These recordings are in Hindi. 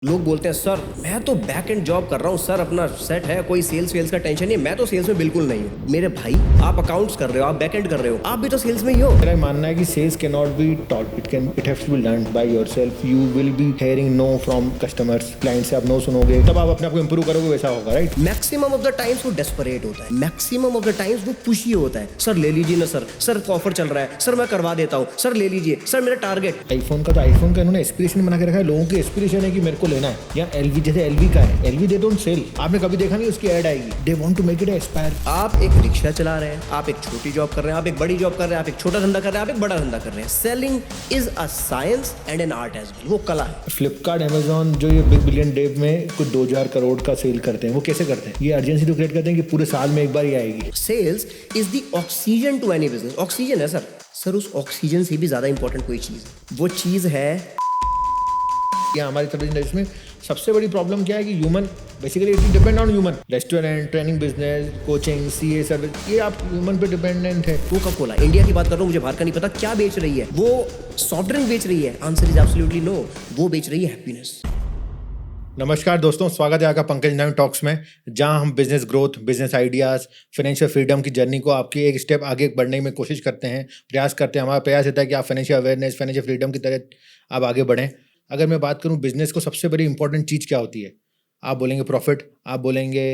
लोग बोलते हैं सर मैं तो बैक एंड जॉब कर रहा हूँ सर, अपना सेट है, कोई सेल्स वेल्स का टेंशन नहीं। मैं तो सेल्स में बिल्कुल नहीं हूँ। मेरे भाई आप अकाउंट्स कर रहे हो, आप बैक एंड कर रहे हो, आप भी तो सेल्स में ही हो। मेरा मानना है कि sales can not be taught, it haves to be learned by yourself. You will be hearing no from customers, client से आप नो सुनोगे तब आप अपने आप को इंप्रूव करोगे, वैसा होगा right. Maximum of the times वो डेस्परेट होता है, मैक्सिमम ऑफ द टाइम्स वो पुशी होता है। सर ले लीजिए ना सर ऑफर चल रहा है, सर मैं करवा देता हूँ, सर ले लीजिए, सर मेरा टारगेट। आईफोन का इन्होंने एस्पिरेशन बना के रखा है। लोगों की एस्पिरेशन है कि मेरे को लेना है, या एलवी जैसे एलवी का है, एलवी दे डोंट सेल। आपने कभी देखा नहीं उसकी ऐड आएगी, they want to make it aspire. आप एक रिक्शा चला रहे हैं, आप एक छोटी जॉब कर रहे हैं, आप एक बड़ी जॉब कर रहे हैं, आप एक छोटा धंधा कर रहे हैं, आप एक बड़ा धंधा कर रहे हैं। Selling is a science and an art as well. वो कला है। फ्लिपकार्ट, अमेजॉन जो ये बिग बिलियन डे में कुछ 2000 करोड़ का सेल करते हैं, वो कैसे करते हैं? ये अर्जेंसी तो क्रिएट करते हैं कि पूरे साल में एक बार ही आएगी। Sales is the oxygen to any business. Oxygen है सर उस ऑक्सीजन से भी ज्यादा इंपॉर्टेंट कोई चीज है, वो चीज है या हमारी सर्विस इंडस्ट्री में सबसे बड़ी प्रॉब्लम क्या है कि human basically it depend on human. Restaurant, training business, coaching, CA service, ये आप ह्यूमन पे डिपेंडेंट है। कोका कोला इंडिया की बात कर रहा हूँ, मुझे बाहर का नहीं पता क्या बेच रही है। वो सॉफ्ट ड्रिंक बेच रही है? Answer is absolutely no. वो बेच रही है हैप्पीनेस। नमस्कार दोस्तों, स्वागत है आपका पंकज नाम टॉक्स में, जहां हम business growth, business ideas, financial freedom की जर्नी को आपकी एक स्टेप आगे बढ़ने में कोशिश करते हैं, प्रयास करते हैं। हमारा प्रयास रहता है कि आप फाइनेंशियल अवेयरनेस, फाइनेंशियल फ्रीडम की तरह आप आगे बढ़ें। अगर मैं बात करूं बिजनेस को सबसे बड़ी इंपॉर्टेंट चीज़ क्या होती है, आप बोलेंगे प्रॉफिट, आप बोलेंगे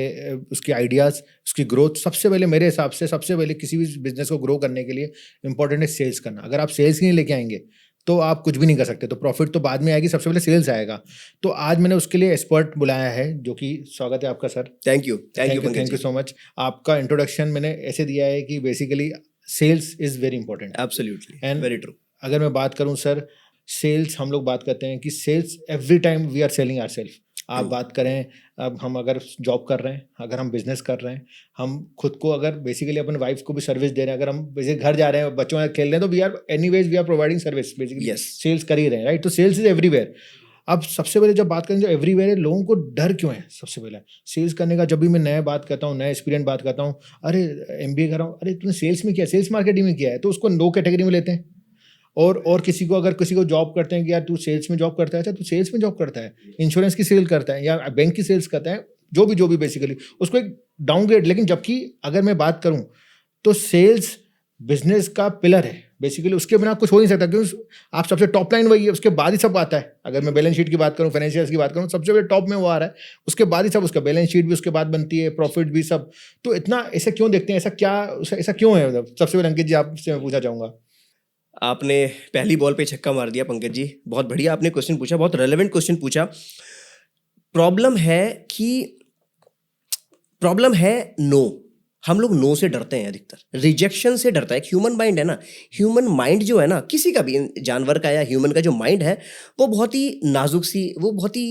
उसकी आइडियाज़, उसकी ग्रोथ। सबसे पहले मेरे हिसाब से सबसे पहले किसी भी बिजनेस को ग्रो करने के लिए इंपॉर्टेंट है सेल्स करना। अगर आप सेल्स ही नहीं लेके आएंगे तो आप कुछ भी नहीं कर सकते। तो प्रॉफिट तो बाद में आएगी, सबसे पहले सेल्स आएगा। तो आज मैंने उसके लिए एक्सपर्ट बुलाया है, जो कि स्वागत है आपका sir. Thank you so much. आपका इंट्रोडक्शन मैंने ऐसे दिया है कि basically sales is very important. Absolutely and very true. अगर मैं बात करूं सर, सेल्स हम लोग बात करते हैं कि sales every time we are selling ourself. आप बात करें, अब हम अगर जॉब कर रहे हैं, अगर हम बिजनेस कर रहे हैं, हम खुद को अगर बेसिकली अपने वाइफ को भी सर्विस दे रहे हैं, अगर हम बेसिकली घर जा रहे हैं, बच्चों में खेल रहे हैं, तो we are anyways we are providing service, basically sales कर ही रहे हैं राइट। तो सेल्स इज एवरीवेयर। अब सबसे पहले जब बात करें जो एवरीवेयर है, लोगों को डर क्यों है? सबसे पहले सेल्स करने का, जब भी मैं नया बात करता हूँ, नया एक्सपीरियंस बात करता हूँ, अरे एमबीए कर रहा हूँ, अरे तूने सेल्स में किया, सेल्स मार्केटिंग में किया है, तो उसको नो कैटेगरी में लेते हैं। और किसी को अगर किसी को जॉब करते हैं कि यार तू सेल्स में जॉब करता है, अच्छा तू सेल्स में जॉब करता है, इंश्योरेंस की सेल करता है या बैंक की सेल्स करता है, जो भी बेसिकली उसको एक डाउनग्रेड। लेकिन जबकि अगर मैं बात करूं तो सेल्स बिजनेस का पिलर है बेसिकली, उसके बिना कुछ हो नहीं सकता, क्योंकि आप सबसे टॉप लाइन वही है, उसके बाद ही सब आता है। अगर मैं बैलेंस शीट की बात करूं, फाइनेंशियल्स की बात करूं, सबसे पहले टॉप में वो आ रहा है, उसके बाद ही सब, उसका बैलेंस शीट भी उसके बाद बनती है, प्रॉफिट भी सब। तो इतना ऐसा क्यों देखते हैं, ऐसा क्यों है? सबसे पहले अंकित जी आपसे मैं पूछना चाहूँगा। आपने पहली बॉल पे छक्का मार दिया पंकज जी, बहुत बढ़िया आपने क्वेश्चन पूछा, बहुत रेलेवेंट क्वेश्चन पूछा। प्रॉब्लम है नो। हम लोग नो से डरते हैं, अधिकतर रिजेक्शन से डरता है। एक ह्यूमन माइंड है ना, ह्यूमन माइंड जो है ना, किसी का भी, जानवर का या ह्यूमन का जो माइंड है, वो बहुत ही नाजुक सी, वो बहुत ही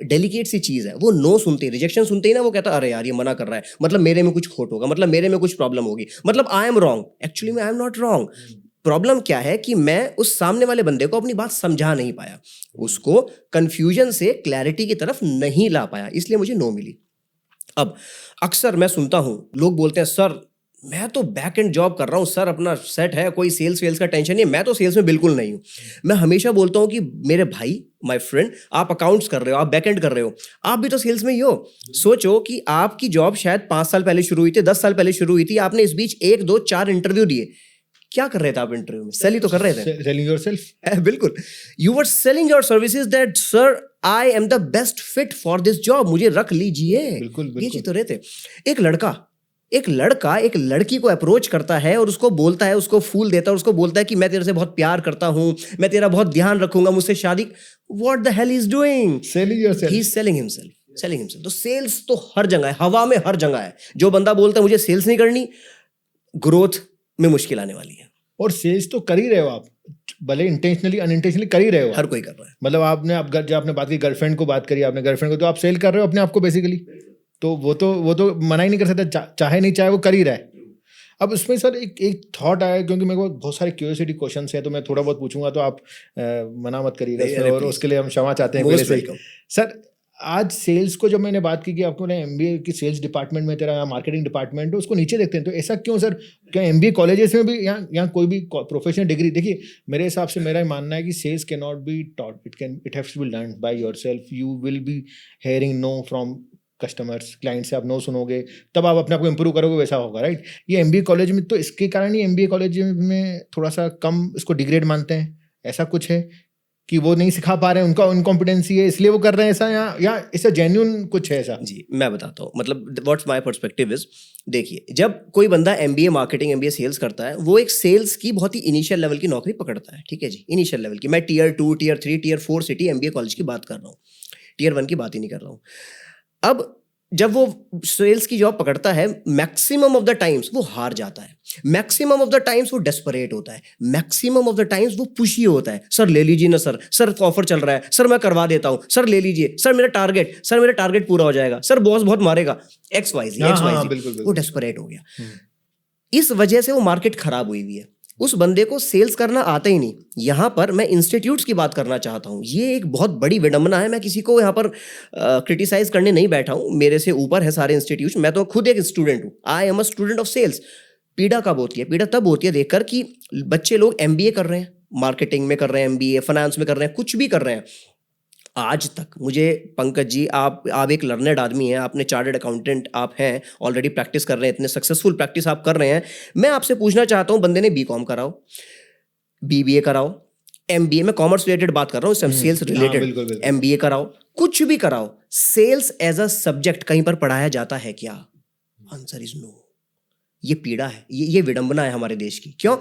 डेलिकेट सी चीज़ है। वो नो सुनते ही, रिजेक्शन सुनते ही ना, वो कहता है अरे यार ये मना कर रहा है, मतलब मेरे में कुछ खोट होगा, मतलब मेरे में कुछ प्रॉब्लम होगी, मतलब आई एम रॉन्ग। एक्चुअली में I am not wrong. Problem क्या है कि मैं उस सामने वाले बंदे को अपनी बात समझा नहीं पाया, उसको कंफ्यूजन से क्लैरिटी की तरफ नहीं ला पाया, इसलिए मुझे नो मिली। अब अक्सर मैं सुनता हूं, लोग बोलते हैं सर मैं तो बैक एंड जॉब कर रहा हूं सर, अपना सेट है, कोई सेल्स वेल्स का टेंशन नहीं। मैं तो सेल्स में बिल्कुल नहीं हूं। मैं हमेशा बोलता हूं कि मेरे भाई, माय फ्रेंड, आप अकाउंट्स कर रहे हो, आप बैक एंड कर रहे हो, आप भी तो सेल्स में ही हो। सोचो कि आपकी जॉब शायद 5 साल पहले शुरू हुई थी, 10 साल पहले शुरू हुई थी, आपने इस बीच 1, 2, 4 इंटरव्यू दिए। क्या कर रहे थे आप इंटरव्यू में? सेल ही तो कर रहे थे। Selling yourself. बिल्कुल, you were selling your services that sir I am the best fit for this job, मुझे रख लीजिए। बिल्कुल ये चीज तो रहे थे। एक लड़का एक लड़की को अप्रोच करता है और उसको बोलता है, उसको फूल देता है, उसको बोलता है कि मैं तेरे से बहुत प्यार करता हूं, मैं तेरा बहुत ध्यान रखूंगा, मुझसे शादी। What the hell is doing? Selling yourself. He is selling himself. तो सेल्स तो हर जगह है, हवा में हर जगह है। जो बंदा बोलता है मुझे सेल्स नहीं करनी, ग्रोथ में मुश्किल आने वाली है। और सेल्स तो कर ही रहे हो आप, भले इंटेंशनली अनइंटेंशनली कर ही रहे हो। हर कोई कर रहा है। मतलब जब आपने बात की गर्लफ्रेंड को, बात करी आपने गर्लफ्रेंड को, तो आप सेल कर रहे हो अपने आप को बेसिकली। तो वो तो मना ही नहीं कर सकता, चाहे नहीं चाहे वो कर ही रहा है। अब उसमें सर एक थॉट आया, क्योंकि मेरे को बहुत सारे क्यूरियोसिटी क्वेश्चंस हैं, तो मैं थोड़ा बहुत पूछूंगा, तो आप मना मत करिएगा, और उसके लिए हम क्षमा चाहते हैं पहले से। सर आज सेल्स को जब मैंने बात की कि आपको एमबीए की सेल्स डिपार्टमेंट में तेरा मार्केटिंग डिपार्टमेंट है, उसको नीचे देखते हैं, तो ऐसा क्यों सर? क्या एमबीए कॉलेजेस में भी या कोई भी प्रोफेशनल डिग्री, देखिए मेरे हिसाब से मेरा मानना है कि sales can not be taught, it haves to be learn by yourself. You will be hearing no from customers, client से आप नो सुनोगे तब आप अपने आप को इम्प्रूव करोगे, वैसा होगा, राइट? ये एमबीए कॉलेज में, तो इसके कारण ही एमबीए कॉलेज में थोड़ा सा कम इसको डिग्रेड मानते हैं, ऐसा कुछ है कि वो नहीं सिखा पा रहे हैं, उनका इनकॉम्पिटेंसी है इसलिए वो कर रहे हैं ऐसा, या इससे जेन्युइन कुछ है ऐसा? जी मैं बताता हूँ, मतलब व्हाट्स माय पर्सपेक्टिव इज, देखिए जब कोई बंदा एमबीए मार्केटिंग एमबीए सेल्स करता है, वो एक सेल्स की बहुत ही इनिशियल लेवल की नौकरी पकड़ता है, ठीक है जी, इनिशियल लेवल की। मैं tier 2 tier 3 tier 4 city MBA college की बात कर रहा हूँ, टीयर 1 की बात ही नहीं कर रहा हूँ। अब जब वो सेल्स की जॉब पकड़ता है, मैक्सिमम ऑफ द टाइम्स वो हार जाता है, मैक्सिमम ऑफ द टाइम्स वो डेस्परेट होता है, मैक्सिमम ऑफ द टाइम्स वो पुशी होता है। सर ले लीजिए ना सर, सर ऑफर चल रहा है, सर मैं करवा देता हूं, सर ले लीजिए, सर मेरा टारगेट पूरा हो जाएगा, सर बॉस बहुत मारेगा, XYZ बिल्कुल। वो डेस्परेट हो गया। इस वजह से वो मार्केट खराब हुई हुई है, उस बंदे को सेल्स करना आता ही नहीं। यहाँ पर मैं इंस्टीट्यूट्स की बात करना चाहता हूँ, ये एक बहुत बड़ी विडंबना है। मैं किसी को यहाँ पर क्रिटिसाइज करने नहीं बैठा हूँ, मेरे से ऊपर है सारे इंस्टीट्यूट्स, मैं तो खुद एक स्टूडेंट हूँ, I am a student of sales. पीड़ा कब होती है? पीड़ा तब होती है देखकर कि बच्चे लोग एमबीए कर रहे हैं, मार्केटिंग में कर रहे हैं, एमबीए फाइनेंस में कर रहे हैं, कुछ भी कर रहे हैं। आज तक मुझे पंकज जी, आप एक लर्नेड आदमी हैं, आपने चार्टर्ड अकाउंटेंट आप हैं, ऑलरेडी प्रैक्टिस कर रहे हैं, इतने सक्सेसफुल प्रैक्टिस आप कर रहे हैं। मैं आपसे पूछना चाहता हूं, बंदे ने बीकॉम कराओ, बीबीए कराओ, एमबीए, में कॉमर्स रिलेटेड बात कर रहा हूँ, सेल्स रिलेटेड, एमबीए कराओ, कुछ भी कराओ, सेल्स एज अ सब्जेक्ट कहीं पर पढ़ाया जाता है क्या? Answer is no. ये पीड़ा है, ये विडंबना है हमारे देश की। क्यों?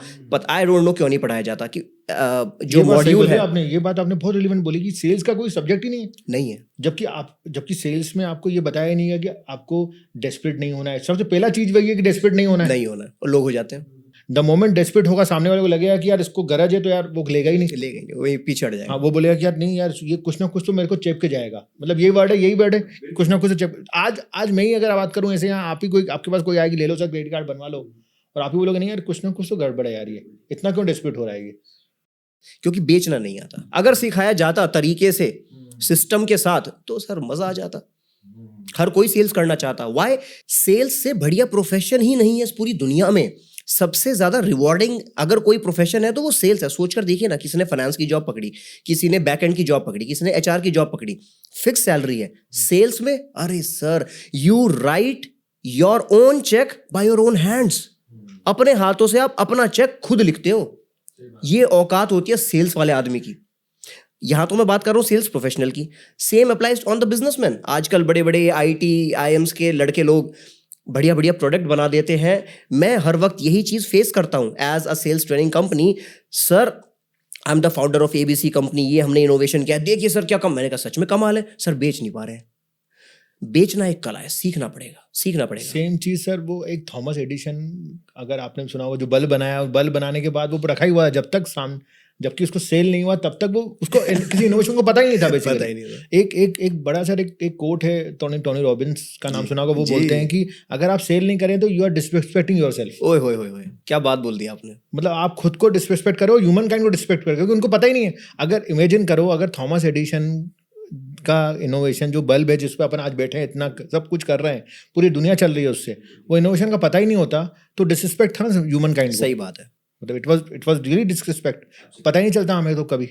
आई डोंट नो क्यों नहीं पढ़ाया जाता कि जो मॉड्यूल है। आपने ये बात आपने बहुत रिलेवेंट बोली कि सेल्स का कोई सब्जेक्ट ही नहीं है। जबकि सेल्स में आपको ये बताया नहीं है कि आपको डेस्परेट नहीं होना है। सबसे पहला चीज वही है कि डेस्परेट नहीं होना है, और लोग हो जाते हैं। द मोमेंट डेस्परेट होगा, सामने वाले को लगेगा कि यार इसको गरज है, तो यार वो लेगा ही नहीं, वही पीछे हट जाएगा। हाँ, वो बोलेगा कि यार नहीं यार, ये कुछ ना कुछ तो मेरे को चेप के जाएगा। मतलब यही वर्ड है, कुछ ना कुछ तो चेप। आज मैं ही अगर बात करूँ ऐसे, यहाँ आपके पास कोई आएगी, ले लो सर क्रेडिट कार्ड बनवा लो, और आप ही बोलोगे नहीं यार कुछ ना कुछ तो गड़बड़ है यार, ये इतना क्यों डेस्परेट हो रहा है ये? क्योंकि बेचना नहीं आता। अगर सिखाया जाता तरीके से, सिस्टम के साथ, तो सर मजा आ जाता। हर कोई सेल्स करना चाहता। वाई? सेल्स से बढ़िया प्रोफेशन ही नहीं है इस पूरी दुनिया में। सबसे ज्यादा रिवॉर्डिंग अगर कोई प्रोफेशन है तो वो सेल्स है। सोचकर देखिए ना, किसी ने फाइनेंस की जॉब पकड़ी, किसी ने बैक एंड की जॉब पकड़ी, किसी ने HR की जॉब पकड़ी, फिक्स सैलरी है। सेल्स में अरे sir, you write your own cheque by your own hands. अपने हाथों से आप अपना चेक खुद लिखते हो। ये औकात होती है सेल्स वाले आदमी की। यहां तो मैं बात कर रहा हूं सेल्स प्रोफेशनल की। Same applies on the businessman. आजकल बड़े बड़े IT IIMs के लड़के लोग बढ़िया बढ़िया प्रोडक्ट बना देते हैं। मैं हर वक्त यही चीज फेस करता हूं as a sales training company. Sir I am the founder of ABC company, ये हमने इनोवेशन किया, देखिए सर क्या कम। मैंने कहा सच में कमाल है सर, बेच नहीं पा रहे हैं। बेचना एक कला है, सीखना पड़ेगा। सेम चीज सर, वो एक थॉमस एडिसन, अगर आपने सुना हो, जो बल्ब बनाया, बल्ब बनाने के बाद वो रखा ही हुआ है जबकि उसको सेल नहीं हुआ तब तक वो उसको किसी इनोवेशन को पता ही नहीं था बेसिकली। पता ही नहीं था। एक बड़ा सर एक कोट है, टोनी रॉबिन्स का नाम सुना होगा। वो बोलते हैं कि अगर आप सेल नहीं करें तो यू आर डिसरिस्पेक्टिंग योरसेल्फ। ओए होए क्या बात बोल दी आपने। मतलब आप खुद को डिसरिस्पेक्ट करो, ह्यूमन काइंड को डिसरिस्पेक्ट करो, क्योंकि उनको पता ही नहीं है। अगर इमेजिन करो, अगर थॉमस एडिसन का इनोवेशन जो बल्ब है जिस पे अपन आज बैठे हैं, इतना सब कुछ कर रहे हैं, पूरी दुनिया चल रही है उससे, वो इनोवेशन का पता ही नहीं होता, तो डिसरिस्पेक्ट था ना ह्यूमन काइंड को। सही बात है। मतलब इट वाज रियली डिसरिस्पेक्ट, पता ही नहीं चलता हमें तो कभी।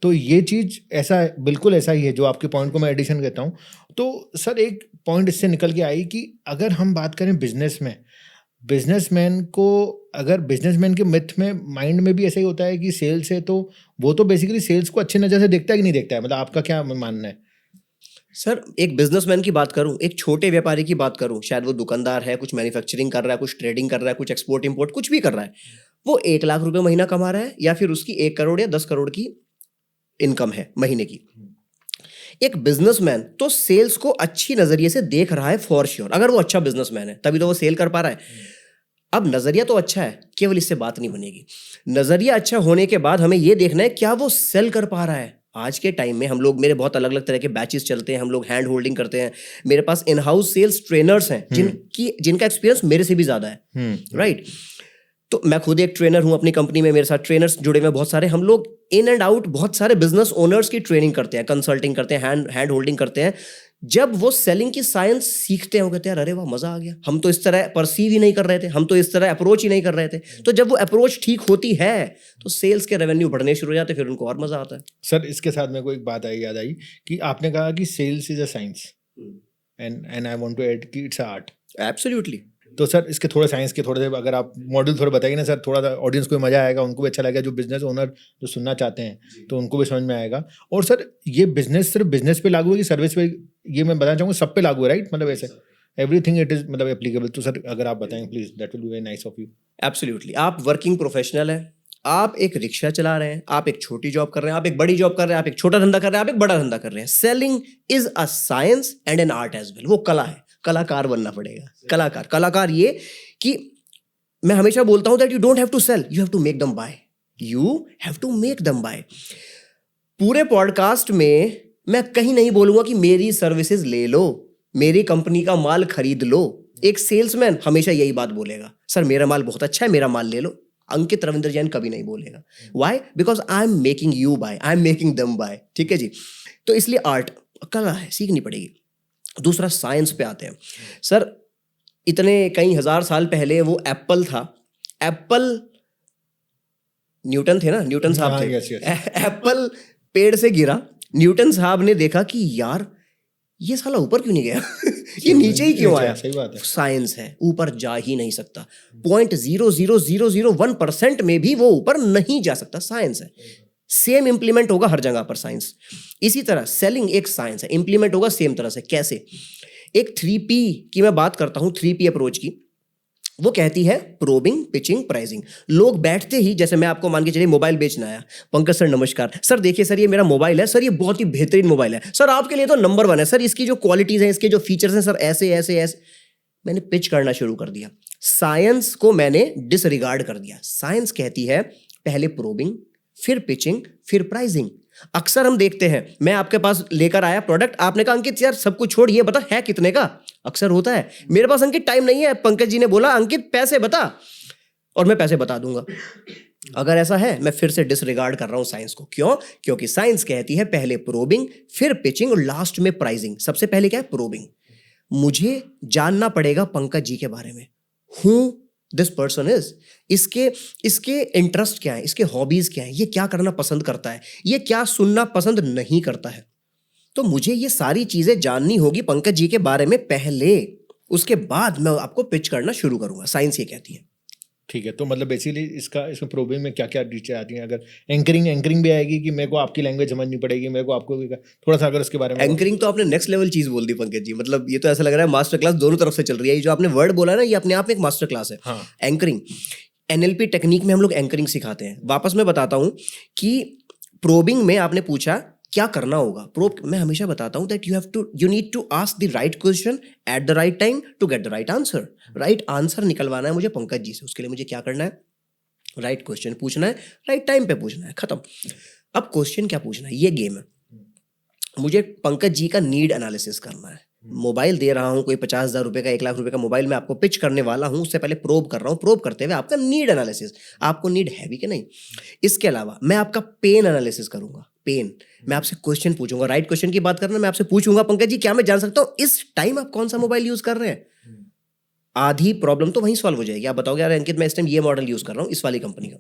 तो ये चीज ऐसा है, बिल्कुल ऐसा ही है जो आपके पॉइंट को मैं एडिशन कहता हूँ। तो सर एक पॉइंट इससे निकल के आई कि अगर हम बात करें बिजनेसमैन को, अगर बिजनेसमैन के मिथ में, माइंड में भी ऐसा ही होता है कि सेल्स है तो वो तो बेसिकली सेल्स को अच्छी नजर से देखता है कि नहीं देखता है? मतलब आपका क्या मानना है? सर एक बिजनेसमैन की बात करूं, एक छोटे व्यापारी की बात करूं, शायद वो दुकानदार है, कुछ मैन्युफैक्चरिंग कर रहा है, कुछ ट्रेडिंग कर रहा है, कुछ एक्सपोर्ट इंपोर्ट कुछ भी कर रहा है, वो 1 लाख रुपए महीना कमा रहा है, या फिर उसकी 1 करोड़ या 10 करोड़ की इनकम है महीने की। एक बिजनेसमैन तो सेल्स को अच्छी नजरिए से देख रहा है फॉर श्योर। अगर वो अच्छा बिजनेसमैन है तभी तो वो सेल कर पा रहा है। अब नजरिया तो अच्छा है, केवल इससे बात नहीं बनेगी। नजरिया अच्छा होने के बाद हमें यह देखना है क्या वो सेल कर पा रहा है। आज के टाइम में हम लोग, मेरे बहुत अलग अलग तरह के बैचेस चलते हैं, हम लोग हैंड होल्डिंग करते हैं। मेरे पास इन हाउस सेल्स ट्रेनर्स हैं जिनका एक्सपीरियंस मेरे से भी ज्यादा है, राइट? तो मैं खुद एक ट्रेनर हूं अपनी कंपनी में, मेरे साथ ट्रेनर्स जुड़े हुए हैं बहुत सारे। हम लोग इन एंड आउट बहुत सारे बिजनेस ओनर्स की ट्रेनिंग करते हैं, कंसल्टिंग करते हैं, हैंड होल्डिंग करते हैं। जब वो सेलिंग की साइंस सीखते हैं वो कहते हैं अरे वाह मजा आ गया, हम तो इस तरह परसीव ही नहीं कर रहे थे, हम तो इस तरह अप्रोच ही नहीं कर रहे थे। तो जब वो अप्रोच ठीक होती है तो सेल्स के रेवेन्यू बढ़ने शुरू हो जाते हैं, फिर उनको और मजा आता है। सर इसके साथ मेरे को एक बात याद आई कि आपने कहा कि sales is a science and I want to add कि इट्स अ आर्ट। एब्सोल्युटली। तो सर इसके थोड़े साइंस के थोड़े से अगर आप मॉडल थोड़ा बताइए ना सर, थोड़ा सा ऑडियंस को भी मजा आएगा, उनको भी अच्छा लगेगा, जो बिजनेस ओनर जो सुनना चाहते हैं तो उनको भी समझ में आएगा। और सर ये बिजनेस सिर्फ बिजनेस पे लागू है कि सर्विस पे, ये मैं बताना चाहूँगा सब पे लागू है, राइट? मतलब ऐसे एवरीथिंग इट इज मतलब एप्लीकेबल। तो सर अगर आप बताएं please, that will be very nice of you. Absolutely. आप वर्किंग प्रोफेशनल हैं, आप एक रिक्शा चला रहे हैं, आप एक छोटी जॉब कर रहे हैं, आप एक बड़ी जॉब कर रहे हैं, आप एक छोटा धंधा कर रहे हैं, आप एक बड़ा धंधा कर रहे हैं। Selling is a science and an art as well. वो कला है, कलाकार बनना पड़ेगा। कलाकार ये कि मैं हमेशा बोलता हूं that you don't have to sell, you have to make them buy. You have to make them buy. पूरे पॉडकास्ट में मैं कहीं नहीं बोलूंगा कि मेरी सर्विसेज ले लो, मेरी कंपनी का माल खरीद लो। एक सेल्समैन हमेशा यही बात बोलेगा, सर मेरा माल बहुत अच्छा है, मेरा माल ले लो। अंकित रविंद्र जैन कभी नहीं बोलेगा। Why? Because I am making you buy, I am making them buy. ठीक है जी। तो इसलिए आर्ट, कला है, सीखनी पड़ेगी। दूसरा साइंस पे आते हैं। सर इतने कई हजार साल पहले वो एप्पल था, एप्पल न्यूटन थे ना, न्यूटन साहब थे। yes, yes. एप्पल पेड़ से गिरा, न्यूटन साहब ने देखा कि यार ये साला ऊपर क्यों नहीं गया ये नीचे ही क्यों आया? सही बात है। साइंस है, ऊपर जा ही नहीं सकता। 0.00001% में भी वो ऊपर नहीं जा सकता। साइंस है, सेम इंप्लीमेंट होगा हर जगह पर साइंस। इसी तरह सेलिंग एक साइंस है, इंप्लीमेंट होगा सेम तरह से। कैसे? एक 3P की मैं बात करता हूं, 3P अप्रोच की। वो कहती है प्रोबिंग, पिचिंग, प्राइसिंग। लोग बैठते ही, जैसे मैं आपको मान के चलिए मोबाइल बेचना आया, पंकज सर नमस्कार, सर देखिए सर ये मेरा मोबाइल है, सर ये बहुत ही बेहतरीन मोबाइल है, सर आपके लिए तो नंबर 1 है, सर इसकी जो क्वालिटीज हैं, इसके जो फीचर्स हैं सर ऐसे ऐसे ऐसे। मैंने पिच करना शुरू कर दिया, साइंस को मैंने डिसरिगार्ड कर दिया। साइंस कहती है पहले प्रोबिंग, फिर पिचिंग, फिर प्राइसिंग। अक्सर हम देखते हैं, मैं आपके पास लेकर आया प्रोडक्ट, आपने कहा अंकित यार सब कुछ छोड़, ये बता है कितने का। अक्सर होता है मेरे पास अंकित टाइम नहीं है, पंकज जी ने बोला अंकित पैसे बता, और मैं पैसे बता दूंगा। अगर ऐसा है मैं फिर से डिसरिगार्ड कर रहा हूं साइंस को। क्यों? क्योंकि साइंस कहती है पहले प्रोबिंग, फिर पिचिंग और लास्ट में प्राइसिंग। सबसे पहले क्या है? प्रोबिंग। मुझे जानना पड़ेगा पंकज जी के बारे में, हूं दिस पर्सन इज, इसके इंटरेस्ट क्या है, इसके हॉबीज क्या है, ये क्या करना पसंद करता है, ये क्या सुनना पसंद नहीं करता है। तो मुझे ये सारी चीजें जाननी होगी पंकज जी के बारे में पहले, उसके बाद मैं आपको पिच करना शुरू करूंगा। साइंस ये कहती है। ठीक है, तो मतलब बेसिकली इसमें प्रोबिंग में क्या क्या चीजें आती हैं? अगर एंकरिंग भी आएगी कि मेरे को आपकी लैंग्वेज समझनी पड़ेगी, मेरे को आपको थोड़ा सा अगर उसके बारे में। एंकरिंग तो आपने नेक्स्ट लेवल चीज बोल दी पंकज जी, मतलब ये तो ऐसा लग रहा है मास्टर क्लास दोनों तरफ से चल रही है। ये जो आपने वर्ड बोला ना, ये अपने आप में एक मास्टर क्लास है। हाँ। एंकरिंग, NLP टेक्निक में हम लोग एंकरिंग सिखाते हैं। वापस मैं बताता हूं कि प्रोबिंग में आपने पूछा क्या करना होगा। प्रोब मैं हमेशा बताता हूं that you need to ask the right question at the right time to get the right answer. Right answer निकलवाना है मुझे पंकज जी से, उसके लिए मुझे क्या करना है? राइट क्वेश्चन पूछना है, राइट टाइम पे पूछना है, खत्म। अब क्वेश्चन क्या पूछना है, ये गेम है। मुझे पंकज जी का नीड एनालिसिस करना है। मोबाइल दे रहा हूं, कोई 50,000 रुपए का, 1 लाख रुपए का मोबाइल मैं आपको पिच करने वाला हूं, उससे पहले प्रोब कर रहा हूं। प्रोब करते हुए आपका नीड एनालिसिस, आपको नीड है भी कि नहीं। इसके अलावा मैं आपका पेन एनालिसिस करूंगा। पेन, मैं आपसे क्वेश्चन पूछूंगा। राइट क्वेश्चन की बात करना, मैं आपसे पूछूंगा पंकज जी क्या मैं जान सकता हूं इस टाइम आप कौन सा मोबाइल यूज कर रहे हैं। आधी प्रॉब्लम तो वहीं सॉल्व हो जाएगी। आप बताओगे यार अंकित मैं इस टाइम ये मॉडल यूज कर रहा हूँ इस वाली कंपनी का,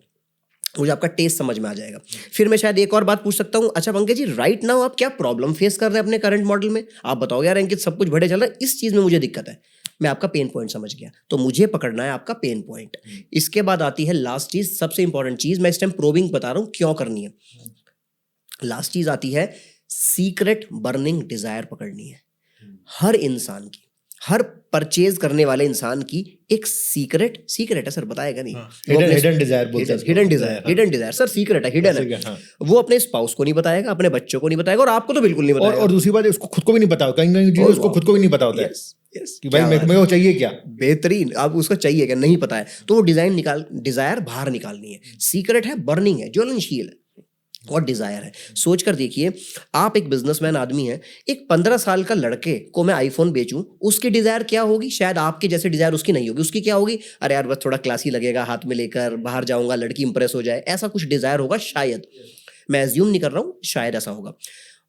मुझे आपका टेस्ट समझ में आ जाएगा। फिर मैं शायद एक और बात पूछ सकता हूँ, अच्छा पंकज जी राइट नाउ आप क्या प्रॉब्लम फेस कर रहे हैं अपने करंट मॉडल में। आप बताओगे यार अंकित सब कुछ बढ़िया चल रहा है, इस चीज में मुझे दिक्कत है। मैं आपका पेन पॉइंट समझ गया, तो मुझे पकड़ना है आपका पेन पॉइंट। इसके बाद आती है लास्ट चीज, सबसे इंपॉर्टेंट चीज। मैं इस टाइम प्रोबिंग बता रहा हूँ क्यों करनी है। लास्ट चीज आती है सीक्रेट बर्निंग डिजायर पकड़नी है। हर इंसान की, हर परचेज करने वाले इंसान की एक सीक्रेट है सर, बताएगा नहीं। हिडन डिजायर बोलते हैं। हिडन डिजायर सर, सीक्रेट है, हिडन है। हाँ। वो अपने स्पाउस को नहीं बताएगा, अपने बच्चों को नहीं बताएगा, और आपको तो बिल्कुल नहीं बताएगा। और दूसरी बात उसको खुद को भी नहीं पता, कहीं उसको खुद को भी नहीं पता होता है कि भाई मेरे को चाहिए क्या। बेहतरीन, अब उसको चाहिए क्या नहीं पता है, तो वो डिजायर बाहर निकालनी है। सीक्रेट है, बर्निंग है, ज्वलनशील है। और डिजायर है। सोच कर देखिए, आप एक बिजनेसमैन आदमी हैं, एक 15 साल का लड़के को मैं आईफोन बेचूं, उसकी डिजायर क्या होगी? शायद आपके जैसे डिजायर उसकी नहीं होगी। उसकी क्या होगी? अरे यार बस थोड़ा क्लासी लगेगा, हाथ में लेकर बाहर जाऊंगा, लड़की इंप्रेस हो जाए, ऐसा कुछ डिजायर होगा शायद। मैं एज्यूम नहीं कर रहा हूं, शायद ऐसा होगा।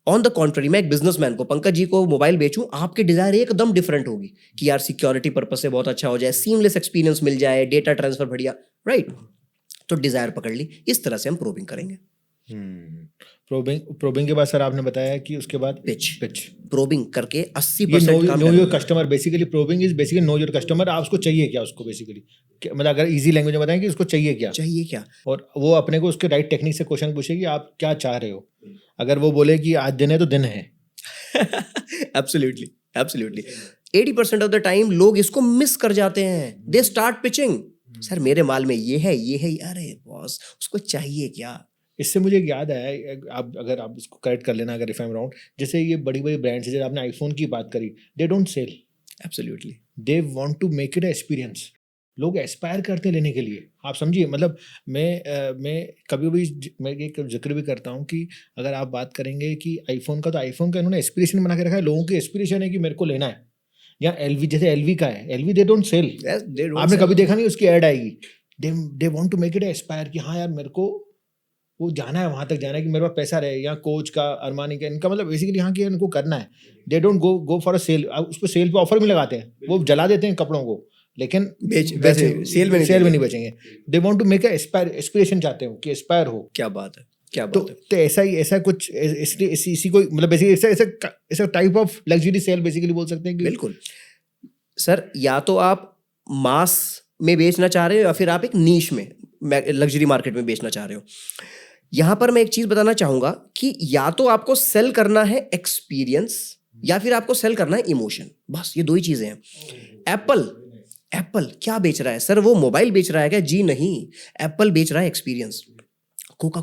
ऑन द कॉन्ट्ररी, मैं एक बिजनेसमैन को, पंकज जी को मोबाइल बेचूं, आपकी डिजायर एकदम डिफरेंट होगी कि यार सिक्योरिटी पर्पस से बहुत अच्छा हो जाए, सीमलेस एक्सपीरियंस मिल जाए, डेटा ट्रांसफर बढ़िया, राइट? तो डिजायर पकड़ ली। इस तरह से हम प्रोबिंग करेंगे। प्रोबिंग के बाद सर आपने बताया कि उसके बाद पिच पिच प्रोबिंग करके ये 80% काम नो योर करना। Customer, basically probing is basically know your customer. आप उसको चाहिए क्या, उसको बेसिकली मतलब अगर इजी लैंग्वेज में बताएं कि उसको चाहिए क्या, चाहिए क्या? और वो अपने को उसके राइट टेक्निक से क्वेश्चन पूछेगी आप क्या चाह रहे हो। अगर वो बोले कि आज दिन है तो दिन है। Absolutely, absolutely. 80% of the time लोग इसको मिस कर जाते हैं। दे स्टार्ट पिचिंग, सर मेरे माल में ये है, ये है। अरे बॉस, उसको चाहिए क्या? इससे मुझे एक याद आया, आप अगर आप इसको करेक्ट कर लेना अगर इफ आई एम रॉन्ग, जैसे ये बड़ी बड़ी ब्रांड्स, जैसे आपने आईफोन की बात करी, they don't sell, absolutely. They want to make it a experience. लोग एस्पायर करते हैं लेने के लिए, आप समझिए। मतलब मैं कभी भी मैं एक जिक्र भी करता हूँ कि अगर आप बात करेंगे कि आईफोन का, तो आईफोन का इन्होंने एस्पिरेशन बना के रखा है। लोगों की एस्पिरेशन है कि मेरे को लेना है। या एलवी, जैसे एलवी का है, एलवी दे डोंट सेल। आपने कभी देखा नहीं उसकी ऐड आएगी, they want to make it aspire कि हाँ यार मेरे को वो जाना है, वहां तक जाना है कि मेरे पास पैसा रहे। या कोच का, अरमानी का, इनका मतलब बेसिकली यहाँ की इनको करना है। They don't go for a sale. उस पर सेल पे ऑफर भी लगाते हैं, वो जला देते हैं कपड़ों को, लेकिन वैसे सेल में नहीं बचेंगे। They want to make a aspiration, चाहते हो कि एस्पायर हो। क्या बात है, क्या तो बात है। तो ऐसा कुछ इसी को मतलब बेसिकली ऐसा type of luxury sale basically बोल सकते हैं कि बिल्कुल सर, या तो आप मास में बेचना चाह रहे हो या फिर आप एक नीश में लग्जरी मार्केट में बेचना चाह रहे हो। यहां पर मैं एक चीज बताना चाहूंगा कि या तो आपको सेल करना है एक्सपीरियंस या फिर आपको सेल करना है इमोशन। बस ये दो ही चीजें हैं। एप्पल क्या बेच रहा है सर? वो मोबाइल बेच रहा है क्या? जी नहीं, एप्पल बेच रहा है एक्सपीरियंस। कोका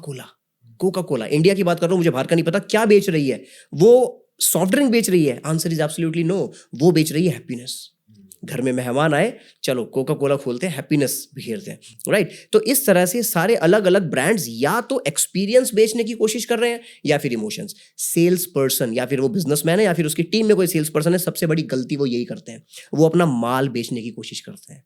कोला, इंडिया की बात कर रहा हूं, मुझे बाहर का नहीं पता, क्या बेच रही है? वो सॉफ्ट ड्रिंक बेच रही है? Answer is absolutely no. वो बेच रही है हैप्पीनेस। घर में मेहमान आए, चलो कोका कोला खोलते हैं, हैप्पीनेस बिखेरते हैं, राइट? तो इस तरह से सारे अलग अलग ब्रांड्स या तो एक्सपीरियंस बेचने की कोशिश कर रहे हैं या फिर इमोशंस। सेल्स पर्सन, या फिर वो बिजनेसमैन है या फिर उसकी टीम में कोई सेल्स पर्सन है, सबसे बड़ी गलती वो यही करते हैं, वो अपना माल बेचने की कोशिश करते हैं।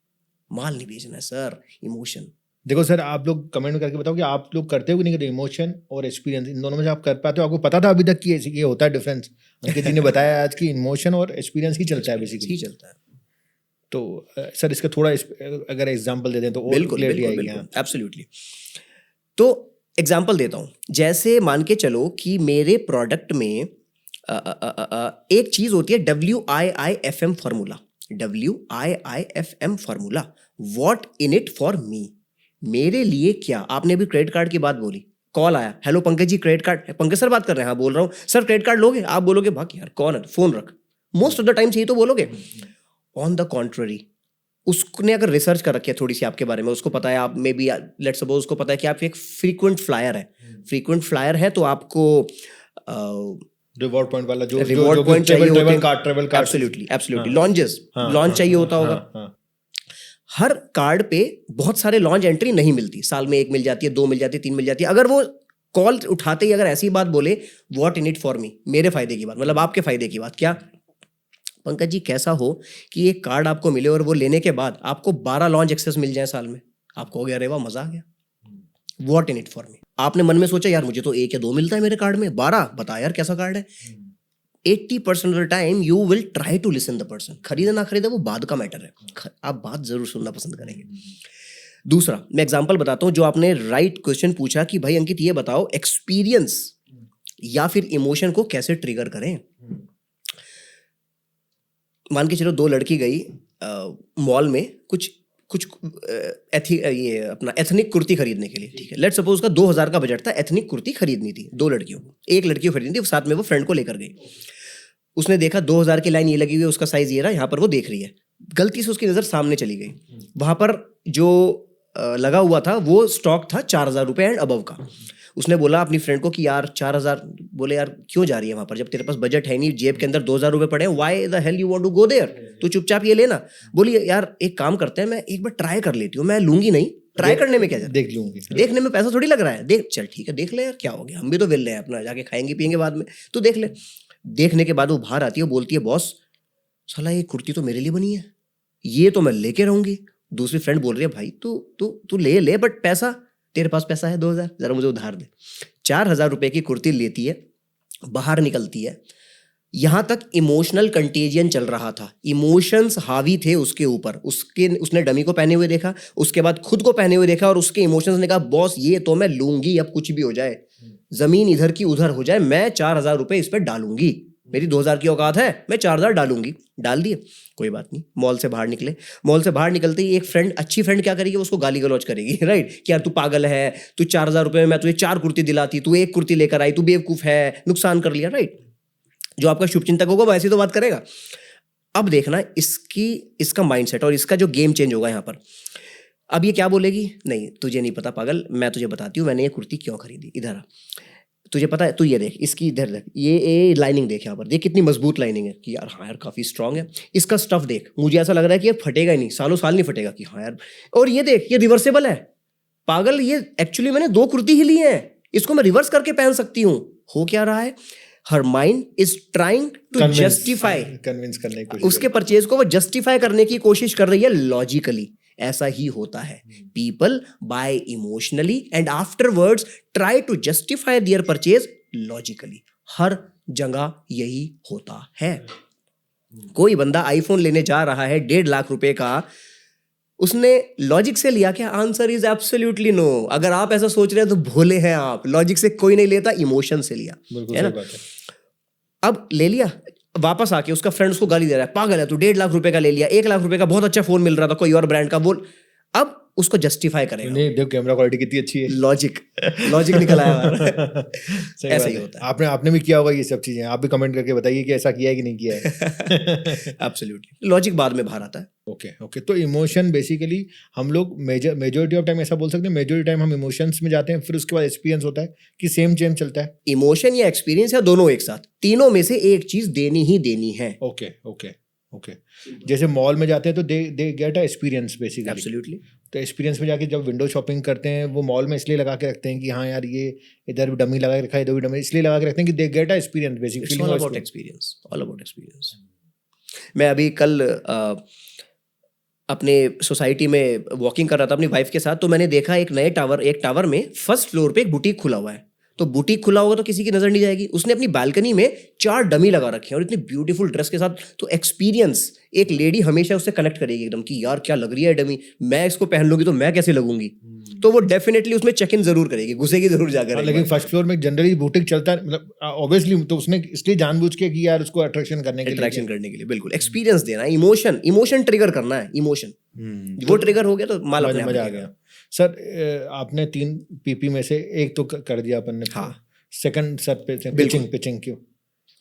माल नहीं बेचना है सर, इमोशन। देखो सर, आप लोग कमेंट करके बताओ कि आप लोग करते हो कि नहीं करते। इमोशन और एक्सपीरियंस, इन दोनों में से आप कर पाते हो? आपको पता था अभी तक कि ये होता है डिफरेंस? अंकित जी ने बताया आज कि इमोशन और एक्सपीरियंस ही चलता है बेसिकली। ही चलता है। तो सर इसका थोड़ा अगर एग्जांपल दे दें तो और क्लियरिटी आएगी। एब्सोल्युटली। तो एग्जांपल देता हूं, जैसे मान के चलो कि मेरे प्रोडक्ट में एक चीज होती है WIIFM formula. WIIFM formula, what in it for me. मेरे लिए क्या? आपने अभी क्रेडिट कार्ड की बात बोली, कॉल आया, hello Pankaj ji credit card, Pankaj sir बात कर रहे हैं? हाँ बोल रहा हूँ सर, क्रेडिट कार्ड लोगे? आप बोलोगे भाग यार कौन है, फोन रख। मोस्ट ऑफ द टाइम्स यही तो बोलोगे। ऑन द कॉन्ट्ररी, उसने अगर रिसर्च कर रखी है थोड़ी सी आपके बारे में, उसको पता है आप मे बी लेट्स सपोज उसको पता है कि आप एक फ्रीक्वेंट फ्लायर है। फ्रीक्वेंट फ्लायर है तो आपको रिवॉर्ड पॉइंट वाला जो रिवॉर्ड पॉइंट चाहिए होते हैं। Travel card, absolutely launches, launch चाहिए होता होगा। हर कार्ड पे बहुत सारे लॉन्च एंट्री नहीं मिलती, साल में 1 मिल जाती है, 2 मिल जाती है, 3 मिल जाती है। अगर वो कॉल उठाते ही अगर ऐसी बात बोले, what in it for me, मेरे फायदे की बात, मतलब आपके फायदे की बात, क्या पंकज जी कैसा हो कि एक कार्ड आपको मिले और वो लेने के बाद आपको 12 लॉन्च एक्सेस मिल जाए साल में, आप कहोगे अरे वाह मजा आ गया। What in it for me, आपने मन में सोचा यार मुझे तो 1 या 2 मिलता है मेरे कार्ड में, 12 बता यार कैसा कार्ड है। 80% of the time you will try to listen the person. खरीदे ना खरीदे वो बाद का मैटर है, आप बात जरूर सुनना पसंद करेंगे। दूसरा मैं एग्जांपल बताता हूं, जो आपने राइट क्वेश्चन पूछा कि भाई अंकित ये बताओ एक्सपीरियंस या फिर इमोशन को कैसे ट्रिगर करें। मान के चलो 2 लड़की गई मॉल में कुछ ये अपना एथनिक कुर्ती खरीदने के लिए, ठीक है। लेट्स सपोज उसका 2000 का बजट था, एथनिक कुर्ती खरीदनी थी 2 लड़कियों को। एक लड़की को खरीदनी थी, साथ में वो फ्रेंड को लेकर गई। उसने देखा 2000 की लाइन ये लगी हुई है, उसका साइज ये रहा, यहाँ पर वो देख रही है, गलती से उसकी नज़र सामने चली गई। वहाँ पर जो लगा हुआ था वो स्टॉक था 4000 रुपये एंड अबव का। उसने बोला अपनी फ्रेंड को कि यार 4000, बोले यार क्यों जा रही है वहाँ पर जब तेरे पास बजट है नहीं, जेब के अंदर 2000 रुपये पड़े हैं, why the hell you want to go there, तू चुपचाप ये लेना। बोली यार एक काम करते हैं, मैं एक बार ट्राई कर लेती हूँ, मैं लूंगी नहीं, ट्राई करने में क्या जाता है? देख लूंगी। देखने में पैसा थोड़ी लग रहा है, देख चल ठीक है देख ले यार क्या हो गया, हम भी तो वेल हैं अपना, जाके खाएंगे पियेंगे बाद में, तू देख ले। देखने के बाद वो बाहर आती है, बोलती है बॉस साला ये कुर्ती तो मेरे लिए बनी है, ये तो मैं लेके रहूंगी। दूसरी फ्रेंड बोल रही है भाई तू तू तू ले ले बट पैसा, तेरे पास पैसा है 2000, जरा मुझे उधार दे। 4000 रुपए की कुर्ती लेती है, बाहर निकलती है। यहां तक इमोशनल कंटेजियन चल रहा था, इमोशंस हावी थे उसके ऊपर, उसने डमी को पहने हुए देखा, उसके बाद खुद को पहने हुए देखा और उसके इमोशंस ने कहा बॉस ये तो मैं लूंगी, अब कुछ भी हो जाए, जमीन इधर की उधर हो जाए, मैं 4000 रुपए इस पर डालूंगी, मेरी 2000 की औकात है, मैं 4000 डालूंगी। डाल दिए, कोई बात नहीं। मॉल से बाहर निकले, मॉल से बाहर निकलते ही एक फ्रेंड, अच्छी फ्रेंड क्या करेगी, उसको गाली गलौज करेगी, राइट, कि यार तू पागल है, तू 4000 रुपए में मैं तुझे 4 कुर्ती दिलाती, तू एक कुर्ती लेकर आई, तू बेवकूफ है, नुकसान कर लिया, राइट। जो आपका शुभचिंतक होगा वो ऐसी तो बात करेगा। अब देखना इसका माइंडसेट और इसका जो गेम चेंज होगा यहाँ पर। अब ये क्या बोलेगी, नहीं तुझे नहीं पता पागल, मैं तुझे बताती हूँ मैंने ये कुर्ती क्यों खरीदी, इधर आ, तुझे पता है, तू ये देख, इसकी इधर देख, ये लाइनिंग देख, यहाँ पर देख कितनी मजबूत लाइनिंग है, कि यार हाँ यार काफ़ी स्ट्रांग है। इसका स्टफ देख, मुझे ऐसा लग रहा है कि ये फटेगा ही नहीं, सालों साल नहीं फटेगा, कि हाँ यार। और ये देख, ये रिवर्सेबल है, पागल, ये एक्चुअली मैंने 2 कुर्ती ही ली हैं, इसको मैं रिवर्स करके पहन सकती हूँ। हो क्या रहा है, her mind is trying to justify, convince करने की कोशिश, उसके परचेज को वो जस्टिफाई करने की कोशिश कर रही है लॉजिकली। ऐसा ही होता है, people buy emotionally and afterwards try to justify their purchase logically. हर जगह यही होता है। कोई बंदा आईफोन लेने जा रहा है 1.5 लाख रुपए का, उसने लॉजिक से लिया क्या? Answer is absolutely no. अगर आप ऐसा सोच रहे हैं तो भोले हैं आप, लॉजिक से कोई नहीं लेता, इमोशन से लिया, है ना। अब ले लिया, वापस आके उसका फ्रेंड उसको गाली दे रहा है, पागल है तू, 1.5 लाख रुपए का ले लिया, 1 लाख रुपए का बहुत अच्छा फोन मिल रहा था कोई और ब्रांड का, बोल। अब उसको जस्टिफाई करेगा, नहीं देखो कैमरा क्वालिटी कितनी अच्छी है, लॉजिक निकल आया ऐसा ही होता है। आपने भी किया होगा ये सब चीजें, आप भी कमेंट करके बताइए कि ऐसा किया है कि नहीं किया है। एब्सोल्युटली, लॉजिक बाद में बाहर आता है। ओके तो इमोशन बेसिकली हम लोग मेजोरिटी ऑफ टाइम ऐसा बोल सकते हैं, मेजोरिटी टाइम हम इमोशंस में जाते हैं, फिर उसके बाद एक्सपीरियंस होता है कि सेम चलता है। इमोशन या एक्सपीरियंस या दोनों एक साथ, तीनों में से एक चीज देनी ही देनी है। ओके जैसे मॉल में जाते हैं तो they get a experience basically. Absolutely. तो एक्सपीरियंस में जाके जब विंडो शॉपिंग करते हैं, वो मॉल में इसलिए लगा के रखते हैं कि हाँ यार ये इधर भी डमी लगा के रखा है, इधर भी डमी, इसलिए लगा के रखते हैं कि they get a experience basically. All about experience. मैं अभी कल अपने सोसाइटी में वॉकिंग कर रहा था अपनी वाइफ के साथ, तो मैंने देखा एक टावर में फर्स्ट फ्लोर पे एक बुटीक खुला हुआ है। तो बुटीक खुला होगा तो किसी की नजर नहीं जाएगी, उसने अपनी बालकनी में 4 डमी लगा रखे हैं और इतनी ब्यूटीफुल ड्रेस के साथ। तो एक्सपीरियंस, एक लेडी हमेशा उससे कनेक्ट करेगी एकदम कि यार क्या लग रही है डमी, मैं इसको पहन लूंगी तो मैं कैसे लगूंगी, तो वो डेफिनेटली उसमें चेक इन जरूर करेगी, घुसेगी जरूर जाकर। लेकिन फर्स्ट फ्लोर में जनरली बुटीक चलता है, मतलब ऑब्वियसली, तो उसने इसलिए जानबूझ के कि यार उसको अट्रैक्शन करने के लिए बिल्कुल एक्सपीरियंस देना है, इमोशन ट्रिगर करना है, इमोशन वो ट्रिगर हो गया तो माल अपने मजा आ गया। सर आपने 3 पीपी में से एक तो कर दिया अपन ने। हाँ। सेकंड सर पिचिंग क्यों?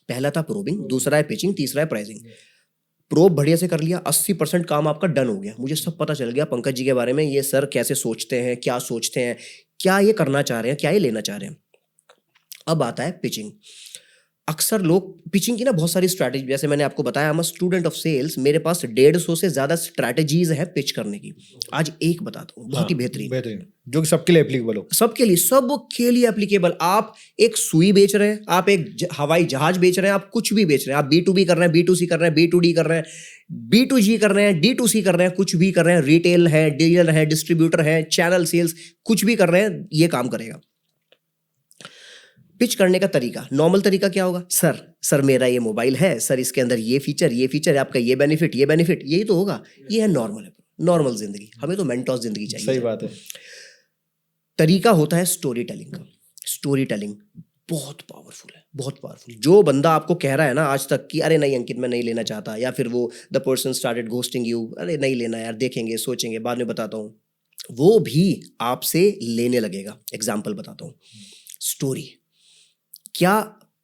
पहला था प्रोबिंग, दूसरा है पिचिंग, तीसरा है प्राइसिंग। प्रोब बढ़िया से कर लिया, 80% काम आपका डन हो गया। मुझे सब पता चल गया पंकज जी के बारे में, ये सर कैसे सोचते हैं, क्या सोचते हैं, क्या ये करना चाह रहे हैं, क्या ये लेना चाह रहे हैं। अब आता है पिचिंग। अक्सर लोग पिचिंग की ना बहुत सारी स्ट्रैटेजी, जैसे मैंने आपको बताया, I am student of sales, मेरे पास 150 से ज्यादा स्ट्रैटेजीज है पिच करने की। आज एक बताता हूँ, बहुत ही बेहतरीन, जो सबके लिए एप्लीकेबल हो। सबके लिए एप्लीकेबल। आप एक सुई बेच रहे हैं, आप एक हवाई जहाज बेच रहे हैं, आप कुछ भी बेच रहे हैं, आप B2B कर रहे हैं, B2C कर रहे हैं, B2D कर रहे हैं, B2G कर रहे हैं, D2C कर रहे हैं, कुछ भी कर रहे हैं, रिटेल है, डीलर है, डिस्ट्रीब्यूटर है, चैनल सेल्स, कुछ भी कर रहे हैं, ये काम करेगा। पिच करने का तरीका, नॉर्मल तरीका क्या होगा? सर मेरा ये मोबाइल है, सर इसके अंदर ये फीचर है, आपका ये बेनिफिट, यही तो होगा। ये है नॉर्मल जिंदगी। हमें तो मेंटोस जिंदगी चाहिए। सही बात है। तरीका होता है स्टोरी टेलिंग का। स्टोरी टेलिंग बहुत पावरफुल। जो बंदा आपको कह रहा है ना आज तक कि अरे नहीं अंकित मैं नहीं लेना चाहता, या फिर वो the person started ghosting you, अरे नहीं लेना यार, देखेंगे, सोचेंगे, बाद में बताता हूँ, वो भी आपसे लेने लगेगा। एग्जाम्पल बताता हूँ, स्टोरी। क्या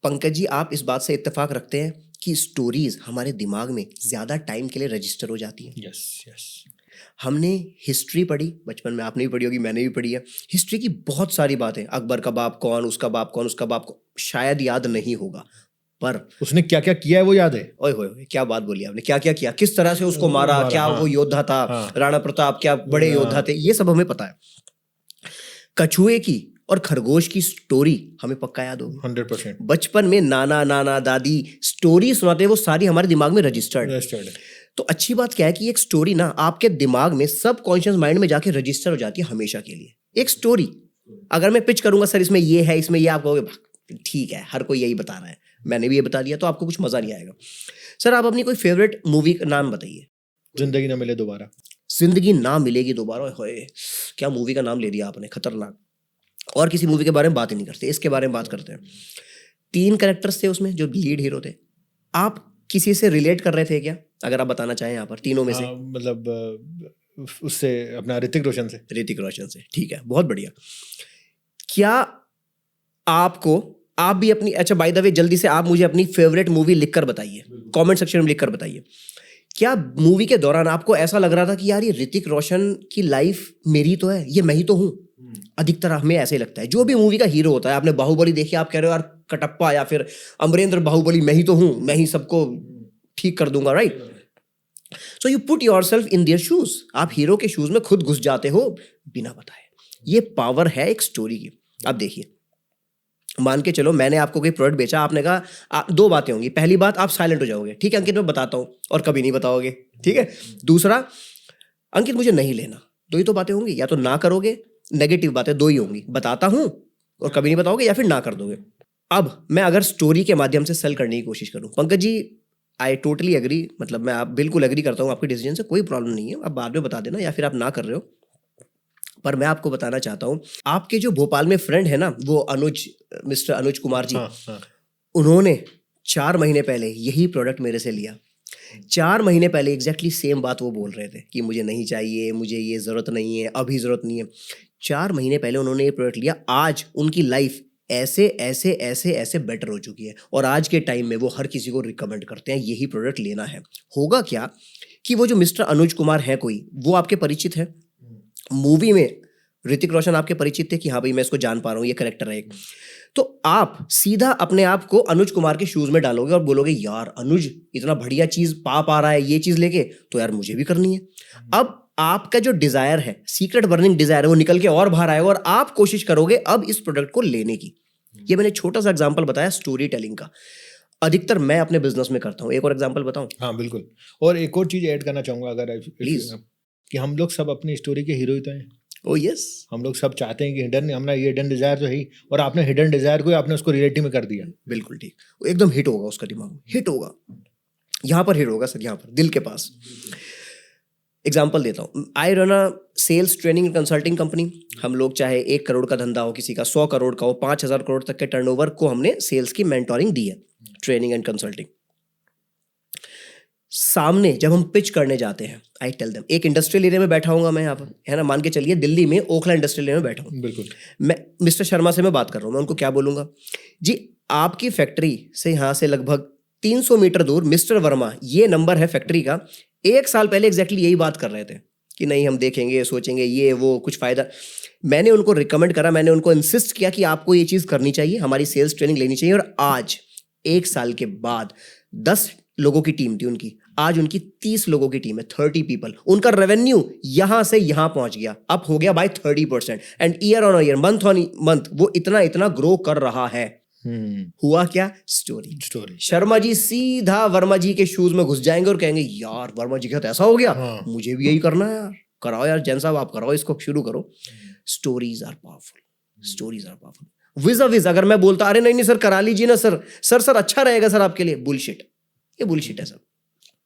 पंकज जी आप इस बात से इत्तेफाक रखते हैं कि स्टोरीज हमारे दिमाग में ज्यादा टाइम के लिए रजिस्टर हो जाती हैं? यस। हमने हिस्ट्री पढ़ी बचपन में, आपने भी पढ़ी होगी, मैंने भी पढ़ी है। हिस्ट्री की बहुत सारी बातें, अकबर का बाप कौन, उसका बाप कौन, शायद याद नहीं होगा, पर उसने क्या क्या किया है वो याद है। ओए होए होए, क्या बात बोली आपने, क्या क्या किया, किस तरह से उसको मारा, मारा, क्या हाँ। वो योद्धा था, हाँ। राणा प्रताप क्या बड़े हाँ। योद्धा थे, ये सब हमें पता है। कछुए की और खरगोश की स्टोरी हमें पक्का याद होगी। 100% बचपन में नाना नाना दादी स्टोरी सुनाते हैं, वो सारी हमारे दिमाग में रजिस्टर्ड। रजिस्टर्ड है। तो अच्छी बात क्या है कि एक स्टोरी ना आपके दिमाग में सब कॉन्शियस माइंड में जाके रजिस्टर हो जाती है हमेशा के लिए। एक स्टोरी अगर मैं पिच करूंगा, सर इसमें ये है, इसमें ये, आप कहोगे "भाग, ठीक है, हर कोई यही बता रहा है, मैंने भी ये बता दिया", तो आपको कुछ मजा नहीं आएगा। सर आप अपनी कोई फेवरेट मूवी का नाम बताइए। जिंदगी ना मिले दोबारा। जिंदगी ना मिलेगी दोबारा, ओए होए, क्या मूवी का नाम ले दिया आपने, खतरनाक। और किसी मूवी के बारे में बात ही नहीं करते, इसके बारे में बात करते हैं। 3 कैरेक्टर्स थे उसमें जो लीड हीरो थे, आप किसी से रिलेट कर रहे थे क्या, अगर आप बताना चाहें यहाँ पर तीनों में से? हाँ, मतलब उससे अपना ऋतिक रोशन से। ऋतिक रोशन से, ठीक है, बहुत बढ़िया। क्या आपको, आप भी अपनी, अच्छा बाय द वे जल्दी से आप मुझे अपनी फेवरेट मूवी लिखकर बताइए, कमेंट सेक्शन में लिखकर बताइए। क्या मूवी के दौरान आपको ऐसा लग रहा था कि यार ये ऋतिक रोशन की लाइफ मेरी तो है, ये मैं ही तो हूँ? अधिकतर हमें ऐसे ही लगता है, जो भी मूवी का हीरो होता है। आपने बाहुबली देखी, आप कह रहे हो यार कटप्पा या फिर अमरेंद्र बाहुबली, मैं ही तो हूँ, मैं ही सबको ठीक कर दूंगा, right? So you put yourself in their shoes, आप हीरो के शूज में खुद घुस जाते हो बिना बताए। ये पावर है एक स्टोरी की। अब देखिए, मान के चलो मैंने आपको कोई प्रोडक्ट बेचा, आपने कहा 2 बातें होंगी। पहली बात, आप साइलेंट हो जाओगे, ठीक है अंकित मैं बताता हूँ, और कभी नहीं बताओगे, ठीक है। दूसरा, अंकित मुझे नहीं लेना, 2 ही तो बातें होंगी, या तो ना करोगे, नेगेटिव बातें 2 ही होंगी, बताता हूँ और कभी नहीं बताओगे, या फिर ना कर दोगे। अब मैं अगर स्टोरी के माध्यम से सेल करने की कोशिश करूँ, Pankaj ji I totally agree, मतलब मैं आप बिल्कुल एग्री करता हूँ आपके डिसीजन से, कोई प्रॉब्लम नहीं है, आप बाद में बता देना या फिर आप ना कर रहे हो। पर मैं आपको बताना चाहता हूँ, आपके जो भोपाल में फ्रेंड है ना, वो अनुज, मिस्टर अनुज कुमार जी, हाँ, हाँ। उन्होंने 4 महीने पहले यही प्रोडक्ट मेरे से लिया। 4 महीने पहले एग्जैक्टली सेम बात वो बोल रहे थे कि मुझे नहीं चाहिए, मुझे ये ज़रूरत नहीं है, अभी ज़रूरत नहीं है। 4 महीने पहले उन्होंने ये प्रोडक्ट लिया, आज उनकी लाइफ ऐसे ऐसे ऐसे ऐसे बेटर हो चुकी है, और आज के टाइम में वो हर किसी को रिकमेंड करते हैं यही प्रोडक्ट लेना है। होगा क्या कि वो जो मिस्टर अनुज कुमार है कोई, वो आपके परिचित है, मूवी में ऋतिक रोशन आपके परिचित थे कि हाँ भाई मैं इसको जान पा रहा हूँ, ये करेक्टर है एक, तो आप सीधा अपने आप को अनुज कुमार के शूज में डालोगे और बोलोगे यार अनुज इतना बढ़िया चीज पा रहा है ये चीज लेके, तो यार मुझे भी करनी है। अब आपका जो डिजायर है, सीक्रेट बर्निंग डिजायर है, वो निकल के और बाहर आएगा और आप कोशिश करोगे अब इस प्रोडक्ट को लेने की। ये मैंने छोटा सा एग्जांपल बताया स्टोरी टेलिंग का, अधिकतर मैं अपने बिजनेस में करता हूँ। एक और एग्जांपल बताऊं? हाँ बिल्कुल। और एक और चीज ऐड करना चाहूंगा, अगर Please. कि हम लोग सब अपनी स्टोरी के हीरो ही तो हैं। ओ यस, हम लोग सब चाहते हैं कि हिडन, हमारा ये हिडन डिजायर तो है ही, और आपने हिडन डिजायर को आपने उसको रियलिटी में कर दिया। बिल्कुल ठीक, वो एकदम हिट होगा, उसका दिमाग हिट होगा, यहाँ पर हिट होगा सर, यहाँ पर दिल के पास। एग्जाम्पल देता हूँ, I run a sales training and consulting company. हम लोग चाहे 1 करोड़ का धंधा हो, किसी का 100 करोड़ का हो, 5,000 करोड़ तक के टर्नओवर को हमने सेल्स की मेंटोरिंग दी है, ट्रेनिंग एंड कंसल्टिंग। सामने जब हम पिच करने जाते हैं, आई टेल देम, एक इंडस्ट्रियल एरिया में बैठा हूँ मैं यहाँ पर, है ना, मान के चलिए दिल्ली में ओखला इंडस्ट्रियल एरिया में बैठा हूँ, बिल्कुल। मैं मिस्टर शर्मा से मैं बात कर रहा हूँ, मैं उनको क्या बोलूँगा, जी आपकी फैक्ट्री से यहाँ से लगभग 300 मीटर दूर मिस्टर वर्मा, ये नंबर है फैक्ट्री का, 1 साल पहले एग्जैक्टली यही बात कर रहे थे कि नहीं हम देखेंगे, सोचेंगे, ये वो कुछ फ़ायदा। मैंने उनको रिकमेंड करा, मैंने उनको इंसिस्ट किया कि आपको ये चीज़ करनी चाहिए, हमारी सेल्स ट्रेनिंग लेनी चाहिए, और आज 1 साल के बाद 10 लोगों की टीम थी उनकी, आज उनकी 30 लोगों की टीम है, 30 पीपल। उनका रेवेन्यू यहां से यहां पहुंच गया, अप हो गया by 30%, and year on year, month on month वो इतना इतना ग्रो कर रहा है। हुआ क्या? स्टोरी। शर्मा जी सीधा वर्मा जी के शूज में घुस जाएंगे और कहेंगे यार वर्मा जी के साथ ऐसा हो गया, हाँ। मुझे भी यही करना है यार, कराओ यार जैन साहब, आप कराओ, इसको शुरू करो। Stories are powerful, stories are powerful. विज अगर मैं बोलता अरे नहीं नहीं सर करा लीजिए ना सर, सर अच्छा रहेगा सर आपके लिए, बुलशिट, ये बुलशिट है सर।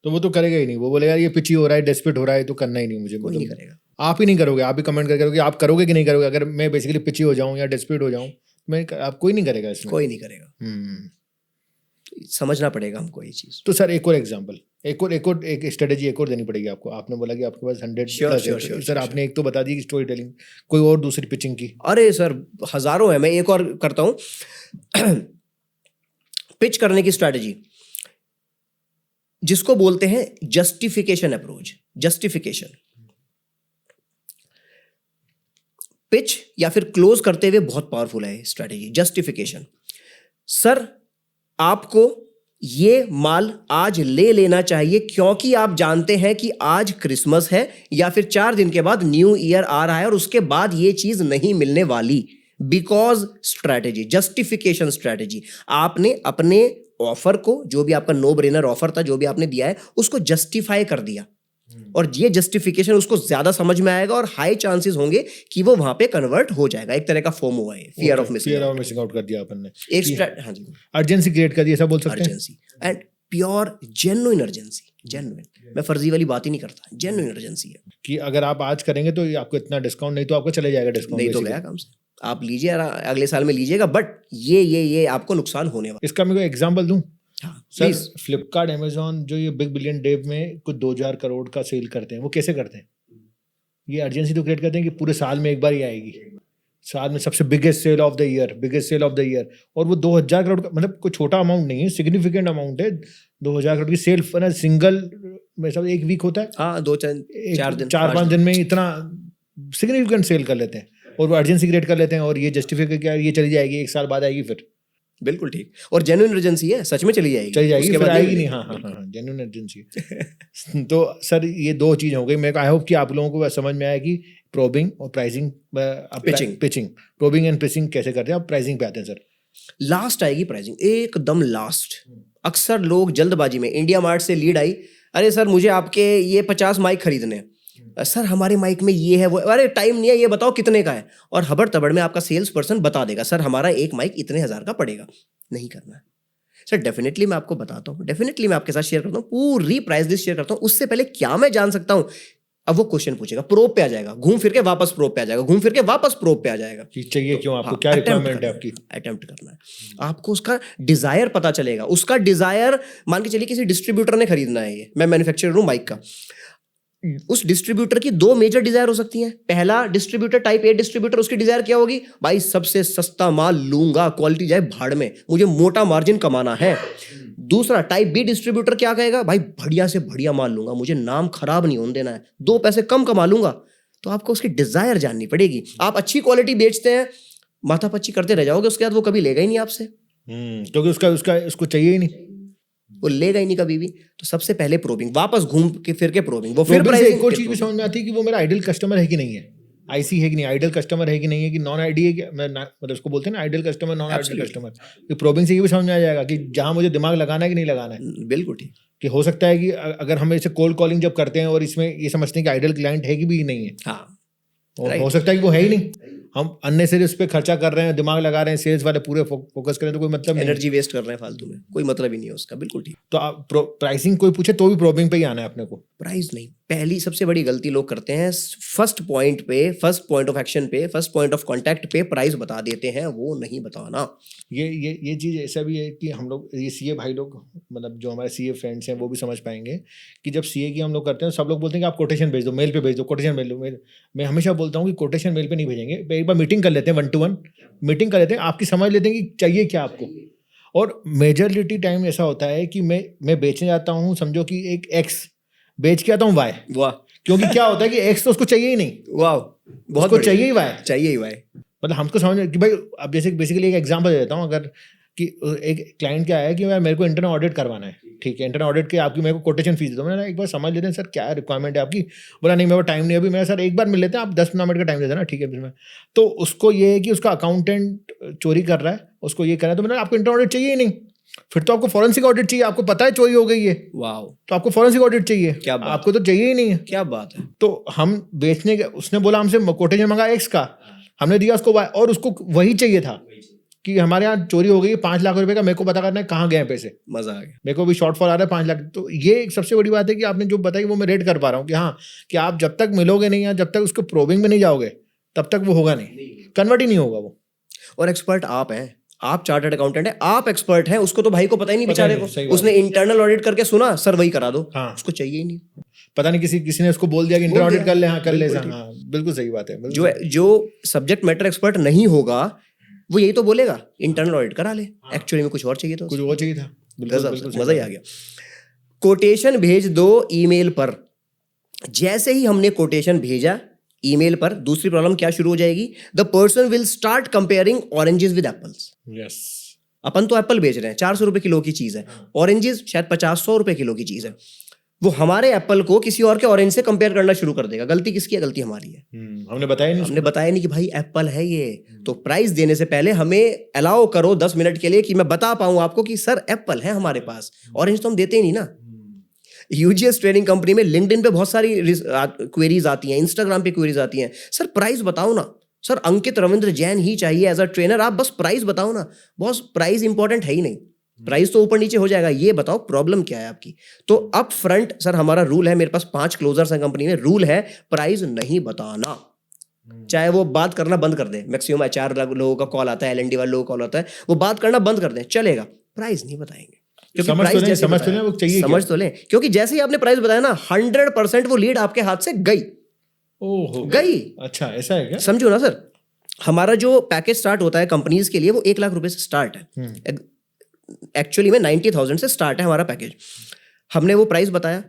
तो वो तो करेगा ही नहीं, वो बोलेगा ये पिची हो रहा है, डेस्परेट हो रहा है, तो करना ही नहीं मुझे। कोई नहीं करेगा। आप ही नहीं करोगे, आप ही कमेंट करके करोगे, आप करोगे कि नहीं करोगे? अगर मैं बेसिकली पिची हो जाऊं या डेस्परेट हो जाऊं, आप कोई नहीं करेगा इसमें, कोई नहीं करेगा। समझना पड़ेगा हमको ये चीज। तो सर एक और एग्जांपल, एक स्ट्रेटेजी एक और देनी पड़ेगी आपको। आपने बोला कि आपके पास 100 प्लस है, सर आपने एक तो बता दी कि स्टोरी टेलिंग, कोई और दूसरी पिचिंग की? अरे सर हजारों है, मैं एक और करता हूं पिच करने की स्ट्रेटेजी, जिसको बोलते हैं जस्टिफिकेशन अप्रोच। जस्टिफिकेशन, पिच या फिर क्लोज करते हुए बहुत पावरफुल है स्ट्रेटेजी, जस्टिफिकेशन। सर आपको ये माल आज ले लेना चाहिए क्योंकि आप जानते हैं कि आज क्रिसमस है या फिर 4 दिन के बाद न्यू ईयर आ रहा है और उसके बाद ये चीज नहीं मिलने वाली। Because strategy, justification strategy. आपने अपने ऑफर को, जो भी आपका नो ब्रेनर ऑफर था, जो भी आपने दिया है, उसको जस्टिफाई कर दिया और ये जस्टिफिकेशन उसको ज्यादा समझ में आएगा और हाई चांसेस होंगे कि वो वहां पे कन्वर्ट हो जाएगा। एक तरह का फोमो है, फियर ऑफ मिसिंग आउट कर दिया अपन ने, हाँ जी, अर्जेंसी क्रिएट कर दी, ऐसा बोल सकते हैं। Urgency and pure genuine urgency, genuine. मैं फर्जी वाली बात ही नहीं करता, जेन्युइन अर्जेंसी है कि अगर आप आज करेंगे तो आपको इतना डिस्काउंट, नहीं तो आपको चले जाएगा डिस्काउंट, नहीं तो गया काम से। आप लीजिए, अगले साल में लीजिएगा, बट ये आपको नुकसान होने वाला। इसका मैं कोई एग्जांपल दूं? हाँ, सर, फ्लिपकार्ट, अमेजोन जो ये बिग बिलियन डे में कुछ 2000 करोड़ का सेल करते हैं, वो कैसे करते हैं? ये अर्जेंसी तो क्रिएट करते हैं कि पूरे साल में एक बार ही आएगी, साल में सबसे biggest sale of the year, biggest sale of the year. और वो 2000 करोड़ का, मतलब कोई छोटा अमाउंट नहीं है, सिग्निफिकेंट अमाउंट है। 2000 करोड़ की सेल सिंगल में सब एक वीक होता है, हाँ, 4-5 दिन में इतना सिग्निफिकेंट सेल कर लेते हैं और वो अर्जेंसी क्रिएट कर लेते हैं और ये जस्टिफाई करके ये चली जाएगी, एक साल बाद आएगी फिर। बिल्कुल ठीक। और जेन्युइन अर्जेंसी है, सच में चली जाएगी, फिर आएगी नहीं। हाँ, जेन्युइन अर्जेंसी। तो सर, ये 2 चीज हो गई। मैं आई होप कि आप लोगों को समझ में आया कि प्रोबिंग और pricing, pitching, probing and pitching कैसे करते हैं। अब प्राइसिंग पे आते हैं सर। लास्ट आएगी प्राइसिंग, एकदम लास्ट। अक्सर लोग जल्दबाजी में, इंडिया मार्ट से लीड आई, अरे सर मुझे आपके ये 50 माइक खरीदने हैं, सर हमारे माइक में ये है वो, अरे टाइम नहीं है, ये बताओ कितने का है। और हबड़ तबड़ में आपका सेल्स पर्सन बता देगा, सर हमारा एक माइक इतने हजार का पड़ेगा। नहीं करना है सर। डेफिनेटली मैं आपको बताता हूँ, डेफिनेटली मैं आपके साथ शेयर करता हूँ, पूरी प्राइस लिस्ट शेयर करता हूँ। उससे पहले क्या मैं जान सकता हूँ? अब वो क्वेश्चन पूछेगा, प्रोब पे आ जाएगा, घूम फिर के वापस प्रोब पे आ जाएगा, घूम फिर के वापस प्रोब पे आ जाएगा कि चाहिए क्यों, आपको हाँ, क्या रिक्वायरमेंट है आपकी। अटेम्प्ट करना है आपको, उसका डिजायर पता चलेगा। उसका डिजायर, मान के चलिए किसी डिस्ट्रीब्यूटर ने खरीदना है, ये मैं मैन्युफैक्चरर हूं माइक का, उस डिस्ट्रीब्यूटर की 2 मेजर डिजायर हो सकती हैं। पहला डिस्ट्रीब्यूटर, टाइप ए डिस्ट्रीब्यूटर, उसकी डिजायर क्या होगी? भाई सबसे सस्ता माल लूंगा, क्वालिटी जाए भाड़ में, मुझे मोटा मार्जिन कमाना है। दूसरा टाइप बी डिस्ट्रीब्यूटर क्या कहेगा? भाई बढ़िया से बढ़िया माल लूंगा, मुझे नाम खराब नहीं होने देना है, 2 पैसे कम कमा लूंगा। तो आपको उसकी डिजायर जाननी पड़ेगी। आप अच्छी क्वालिटी बेचते हैं, माथापच्ची करते रह जाओगे, उसके बाद वो कभी लेगा ही नहीं आपसे, क्योंकि उसको चाहिए ही नहीं, वो लेगा ही नहीं कभी भी। तो सबसे पहले प्रोबिंग, वापस घूम के फिर के प्रोबिंग, वो फिर एक और चीज भी समझ में आती है कि वो मेरा आइडियल कस्टमर है कि नहीं है, आईसी है कि नहीं, आइडियल कस्टमर है कि नहीं है, कि नॉन आईडी है कि, मतलब उसको बोलते हैं ना ideal customer, non ideal customer. कि प्रोबिंग से ये भी समझ में आ जाएगा कि जहां मुझे दिमाग लगाना है कि नहीं लगाना है। बिल्कुल ठीक। कि हो सकता है कि अगर हम इसे कोल्ड कॉलिंग जब करते हैं और इसमें ये समझते हैं कि आइडियल क्लाइंट है कि भी नहीं है, हाँ, और हो सकता है कि वो है ही नहीं, हम अननेसेसरी उस पर खर्चा कर रहे हैं, दिमाग लगा रहे हैं, सेल्स वाले पूरे फोकस करें तो कोई मतलब नहीं, एनर्जी वेस्ट कर रहे हैं फालतू में, कोई मतलब ही नहीं है उसका। बिल्कुल ठीक। तो आप प्राइसिंग कोई पूछे तो भी प्रोबिंग पे ही आना है अपने को, प्राइस नहीं। पहली सबसे बड़ी गलती लोग करते हैं, फर्स्ट पॉइंट पे, फर्स्ट पॉइंट ऑफ एक्शन पे, फर्स्ट पॉइंट ऑफ कांटेक्ट पे प्राइस बता देते हैं, वो नहीं बताना। ये चीज़ ऐसा भी है कि हम लोग, ये सीए भाई लोग, मतलब जो हमारे सीए फ्रेंड्स हैं वो भी समझ पाएंगे कि जब सीए की हम लोग करते हैं, सब लोग बोलते हैं कि आप कोटेशन भेज दो, मेल पे भेज दो, कोटेशन मेल दो। मैं हमेशा बोलता हूँ कि कोटेशन मेल पे नहीं भेजेंगे, एक बार मीटिंग कर लेते हैं, 1-to-1 मीटिंग कर लेते हैं, आपकी समझ लेते हैं कि चाहिए क्या आपको। और मेजॉरिटी टाइम ऐसा होता है कि मैं बेचने जाता हूँ, समझो कि एक एक्स बेच के आता हूँ वाई। वाह। क्योंकि क्या होता है कि एक्स तो उसको चाहिए ही नहीं, वाह, बहुत उसको चाहिए ही वाई, चाहिए ही वाई। मतलब हमको समझ में कि भाई, अब जैसे बेसिकली एक एग्जांपल दे देता हूँ, अगर कि एक क्लाइंट क्या है कि यार मेरे को इंटरनल ऑडिट करवाना है, ठीक है, इंटरनल ऑडिट के आपकी मेरे को कोटेशन फीस दो। मैंने एक बार समझ लेते हैं सर क्या रिक्वायरमेंट है आपकी। बोला नहीं मेरे को टाइम नहीं, अभी मैं सर एक बार मिल लेते हैं, आप 10 मिनट का टाइम दे देना, ठीक है फिर मैं। तो उसको ये है कि उसका अकाउंटेंट चोरी कर रहा है, उसको ये कर रहा है, तो मैंने आपको इंटरनल ऑडिट चाहिए ही नहीं, फिर तो आपको फॉरेंसिक ऑडिट चाहिए, आपको पता है चोरी हो गई है, वाह, तो आपको फॉरेंसिक ऑडिट चाहिए, क्या बात, आपको तो चाहिए ही नहीं है। क्या बात है। तो हम बेचने के, उसने बोला हमसे कोटेशन मंगा एक्स का, हमने दिया उसको वाई, और उसको वही चाहिए था कि हमारे यहाँ चोरी हो गई है 5 लाख रुपए का, मेरे को पता करना है कहाँ गए पैसे, मजा आ गया, मेरे को भी शॉर्टफॉल आ रहा है 5 लाख। तो ये एक सबसे बड़ी बात है कि आपने जो बताई वो मैं रेट कर पा रहा हूँ कि हाँ, कि आप जब तक मिलोगे नहीं या जब तक उसको प्रोबिंग में नहीं जाओगे तब तक वो होगा नहीं, कन्वर्ट ही नहीं होगा वो। और एक्सपर्ट आप हैं, आप चार्टर्ड अकाउंटेंट है, आप एक्सपर्ट हैं, उसको तो भाई को पता ही नहीं बेचारे को, उसने इंटरनल ऑडिट करके सुना सर वही करा दो, हाँ, उसको चाहिए ही नहीं, पता नहीं किसी ने उसको बोल दिया कि इंटरनल ऑडिट कर ले, हाँ कर ले, हाँ बिल्कुल सही बात है। जो सब्जेक्ट मैटर एक्सपर्ट नहीं होगा वो यही तो बोलेगा इंटरनल ऑडिट करा ले, एक्चुअली में कुछ और चाहिए था, कुछ और चाहिए था। मजा ही आ गया। कोटेशन भेज दो ईमेल पर। जैसे ही हमने कोटेशन भेजा ईमेल पर, दूसरी प्रॉब्लम क्या शुरू हो जाएगी? The person will start comparing oranges with apples. Yes, अपन तो एप्पल बेच रहे हैं, 400 रुपए किलो की चीज़ है, ऑरेंजेस शायद 50-100 रुपए किलो की चीज़ है। वो हमारे एप्पल को किसी और के ऑरेंज से कंपेयर करना शुरू कर देगा। गलती किसकी है? गलती हमारी है। हमने बताया नहीं हमने बताया नहीं कि भाई एप्पल है ये। तो प्राइस देने से पहले हमें अलाउ करो 10 मिनट के लिए कि मैं बता पाऊं आपको कि सर एप्पल है हमारे पास, ऑरेंज तो हम देते ही नहीं ना। यूजीएस ट्रेनिंग कंपनी में लिंक्डइन पे बहुत सारी क्वेरीज आती हैं, इंस्टाग्राम पे क्वेरीज आती हैं, सर प्राइस बताओ ना, सर अंकित रविंद्र जैन ही चाहिए एज अ ट्रेनर, आप बस प्राइस बताओ ना। बॉस प्राइस इंपॉर्टेंट है ही नहीं, प्राइस तो ऊपर नीचे हो जाएगा, ये बताओ प्रॉब्लम क्या है आपकी। तो अप फ्रंट सर हमारा रूल है, मेरे पास 5 क्लोजर्स हैं कंपनी में, रूल है प्राइस नहीं बताना। चाहे वो बात करना बंद कर दे, मैक्सिमम HR लोगों का कॉल आता है, LND वाले लोगों का कॉल आता है, वो बात करना बंद कर दें चलेगा, प्राइस नहीं बताएंगे। क्योंकि समझ प्राइस तो जैसे समझ तो बताया, नहीं वो चाहिए समझ तो लें, क्योंकि जैसे ही आपने प्राइस बताया ना 100% वो लीड आपके हाथ से गई। ओहो गई। अच्छा ऐसा है क्या? समझो ना सर, हमारा जो पैकेज स्टार्ट होता है कंपनीज के लिए वो 1 लाख रुपए से स्टार्ट है। एक्चुअली में 90,000 से स्टार्ट है हमारा पैकेज। हमने वो प्राइस बताया,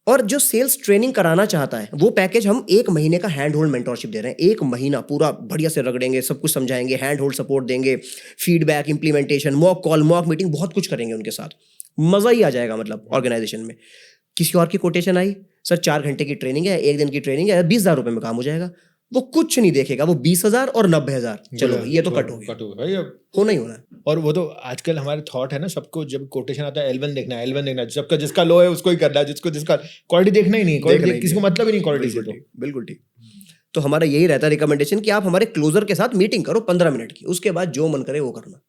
और जो सेल्स ट्रेनिंग कराना चाहता है वो पैकेज हम 1 महीने का हैंड होल्ड मेंटोरशिप दे रहे हैं। 1 महीना पूरा बढ़िया से रगड़ेंगे, सब कुछ समझाएंगे, हैंड होल्ड सपोर्ट देंगे, feedback, implementation, mock call, mock meeting, बहुत कुछ करेंगे उनके साथ। मजा ही आ जाएगा मतलब ऑर्गेनाइजेशन में। किसी और की कोटेशन आई, सर 4 घंटे की ट्रेनिंग है, 1 दिन की ट्रेनिंग है, 20,000 रुपए में काम हो जाएगा। वो कुछ नहीं देखेगा, वो 20,000 और 90,000, चलो ये तो कट हो गया, भाई अब होना ही होना है। और वो तो आजकल हमारे थॉट है ना, सबको जब कोटेशन आता है L1 देखना है, L1 देखना है, सबका जिसका लो है उसको ही करना है, जिसका क्वालिटी देखना ही नहीं, क्वालिटी किसी को मतलब ही नहीं क्वालिटी से। तो बिल्कुल ठीक। तो हमारा यही रहता है रिकमेंडेशन कि आप हमारे क्लोजर के साथ मीटिंग करो 15 मिनट की, उसके बाद जो मन करे वो करना,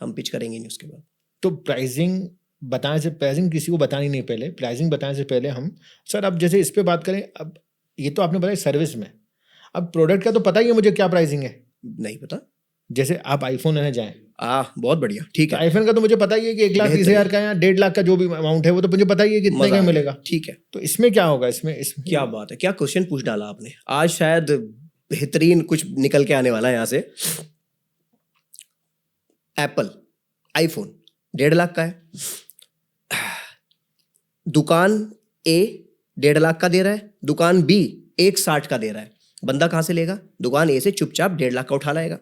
हम पिच करेंगे नहीं उसके बाद। तो प्राइसिंग किसी को बतानी नहीं, पहले प्राइसिंग बताने से पहले हम सर अब जैसे इस पे बात करें, अब ये तो आपने बताया सर्विस में, अब प्रोडक्ट का तो पता ही है मुझे क्या प्राइसिंग है। नहीं पता। जैसे आप आईफोन लेने जाएं, बहुत बढ़िया, ठीक है। आईफोन का तो मुझे पता ही है कि 1,30,000 का या 1.5 लाख का जो भी अमाउंट है वो तो मुझे पता ही है कि कितने का मिलेगा। ठीक है। तो इसमें क्या होगा? इसमें क्या बात है, क्या क्वेश्चन पूछ डाला आपने। आज शायद बेहतरीन कुछ निकल के आने वाला है यहाँ से। एप्पल आईफोन 1.5 लाख का है, दुकान A 1.5 लाख का दे रहा है, दुकान B 1,60 का दे रहा है। बंदा कहां से लेगा? दुकान A से चुपचाप 1.5 लाख का उठा लाएगा।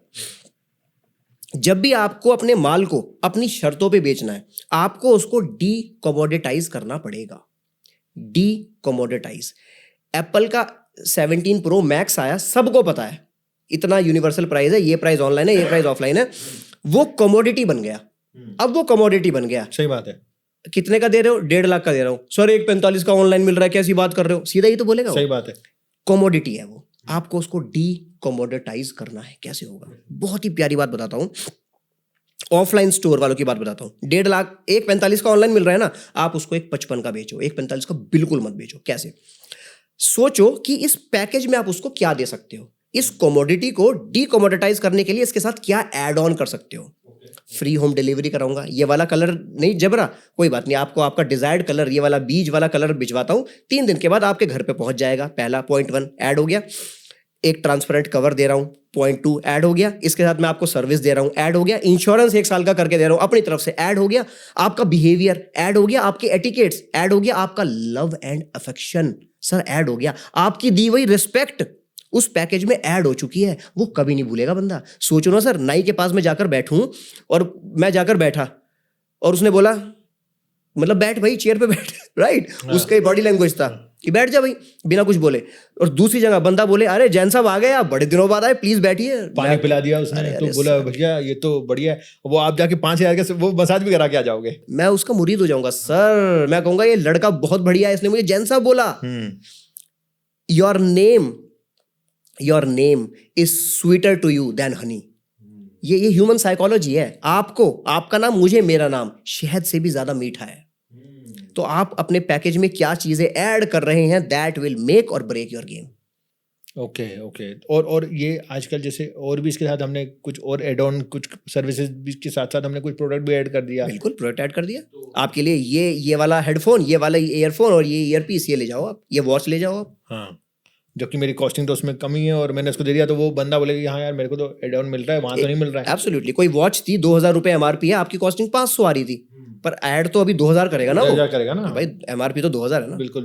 जब भी आपको अपने माल को अपनी शर्तों पे बेचना है, आपको उसको डी कमोडिटाइज करना पड़ेगा। D commoditise. एप्पल का 17 प्रो मैक्स आया, सबको पता है इतना यूनिवर्सल प्राइस है, ये प्राइस ऑनलाइन है, ये प्राइस ऑफलाइन है, वो कमोडिटी बन गया। अब वो कमोडिटी बन गया। सही बात है। कितने का दे रहे हो? 1.5 लाख का दे रहा हूं। सर 1,45 का ऑनलाइन मिल रहा है, कैसी बात कर रहे हो? सीधा ही तो बोलेगा। सही बात है। कमोडिटी है वो, आपको उसको डी कमोडिटाइज करना है। कैसे होगा? बहुत ही प्यारी बात बताता हूं, ऑफलाइन स्टोर वालों की बात बताता हूं। 1.5 लाख 1,45 का ऑनलाइन मिल रहा है ना, आप उसको 1,55 का बेचो, 1,45 का बिल्कुल मत बेचो। कैसे? सोचो कि इस पैकेज में आप उसको क्या दे सकते हो, इस कमोडिटी को डी कमोडिटाइज करने के लिए इसके साथ क्या ऐड ऑन कर सकते हो। फ्री होम डिलीवरी कराऊंगा, ये वाला कलर नहीं जबरा, कोई बात नहीं, आपको आपका डिजायर्ड कलर, ये वाला बीज वाला कलर भिजवाता हूं, 3 दिन के बाद आपके घर पे पहुंच जाएगा। पहला पॉइंट 1 ऐड हो गया। एक ट्रांसपेरेंट कवर दे रहा हूं, पॉइंट 2 ऐड हो गया। इसके साथ मैं आपको सर्विस दे रहा हूं, ऐड हो गया। इंश्योरेंस 1 साल का करके दे रहा हूं अपनी तरफ से, ऐड हो गया। आपका बिहेवियर ऐड हो गया, आपके एटिकेट्स ऐड हो गया, आपका love and affection sir add हो गया, आपकी दी हुई रिस्पेक्ट उस पैकेज में ऐड हो चुकी है। वो कभी नहीं भूलेगा बंदा। सोचो ना सर, नाई के पास में जाकर बैठूं और मैं जाकर बैठा और उसने बोला मतलब बैठ भाई, चेयर पे बैठ, राइट? उसका बॉडी लैंग्वेज था कि बैठ जा भाई, बिना कुछ बोले। और दूसरी जगह बंदा बोले अरे जैन साहब आ गए, आप बड़े दिनों बाद आए, प्लीज बैठिए। पानी पिला दिया उसने, तो बोला भैया ये तो बढ़िया है, वो आप जाके 5,000 का वो मसाज भी करा के आ जाओगे। मैं उसका मुरीद हो जाऊंगा सर, मैं कहूंगा ये लड़का बहुत बढ़िया है, इसने मुझे जैन साहब बोला। Your name is sweeter to you than honey. ये ह्यूमन साइकोलॉजी है। आपको आपका नाम, मुझे मेरा नाम शहद से भी ज्यादा मीठा है। तो आप अपने पैकेज में क्या चीजें ऐड कर रहे हैं, दैट विल मेक और ब्रेक योर गेम। ओके। और ये आजकल जैसे और भी इसके साथ हमने कुछ और एड ऑन, कुछ सर्विसेज के साथ साथ हमने कुछ प्रोडक्ट भी ऐड कर दिया। बिल्कुल, प्रोडक्ट ऐड कर दिया आपके लिए। ये वाला हेडफोन, ये वाला ईयरफोन और ये ईयरपीस, ये ले जाओ आप, ये वॉच ले जाओ आप। हाँ, जबकि मेरी कॉस्टिंग तो उसमें कम ही है और मैंने उसको दे दिया, तो वो बंदा बोलेगा कि हाँ यार मेरे को तो एड ऑन मिल रहा है, वहां तो नहीं मिल रहा है। एब्सोल्युटली। कोई वॉच थी 2,000 रुपए एमआरपी है, आपकी कॉस्टिंग 500 आ रही थी, पर ऐड तो अभी 2,000 करेगा ना, 2,000 करेगा ना भाई, एमआरपी तो 2,000 है ना। बिल्कुल।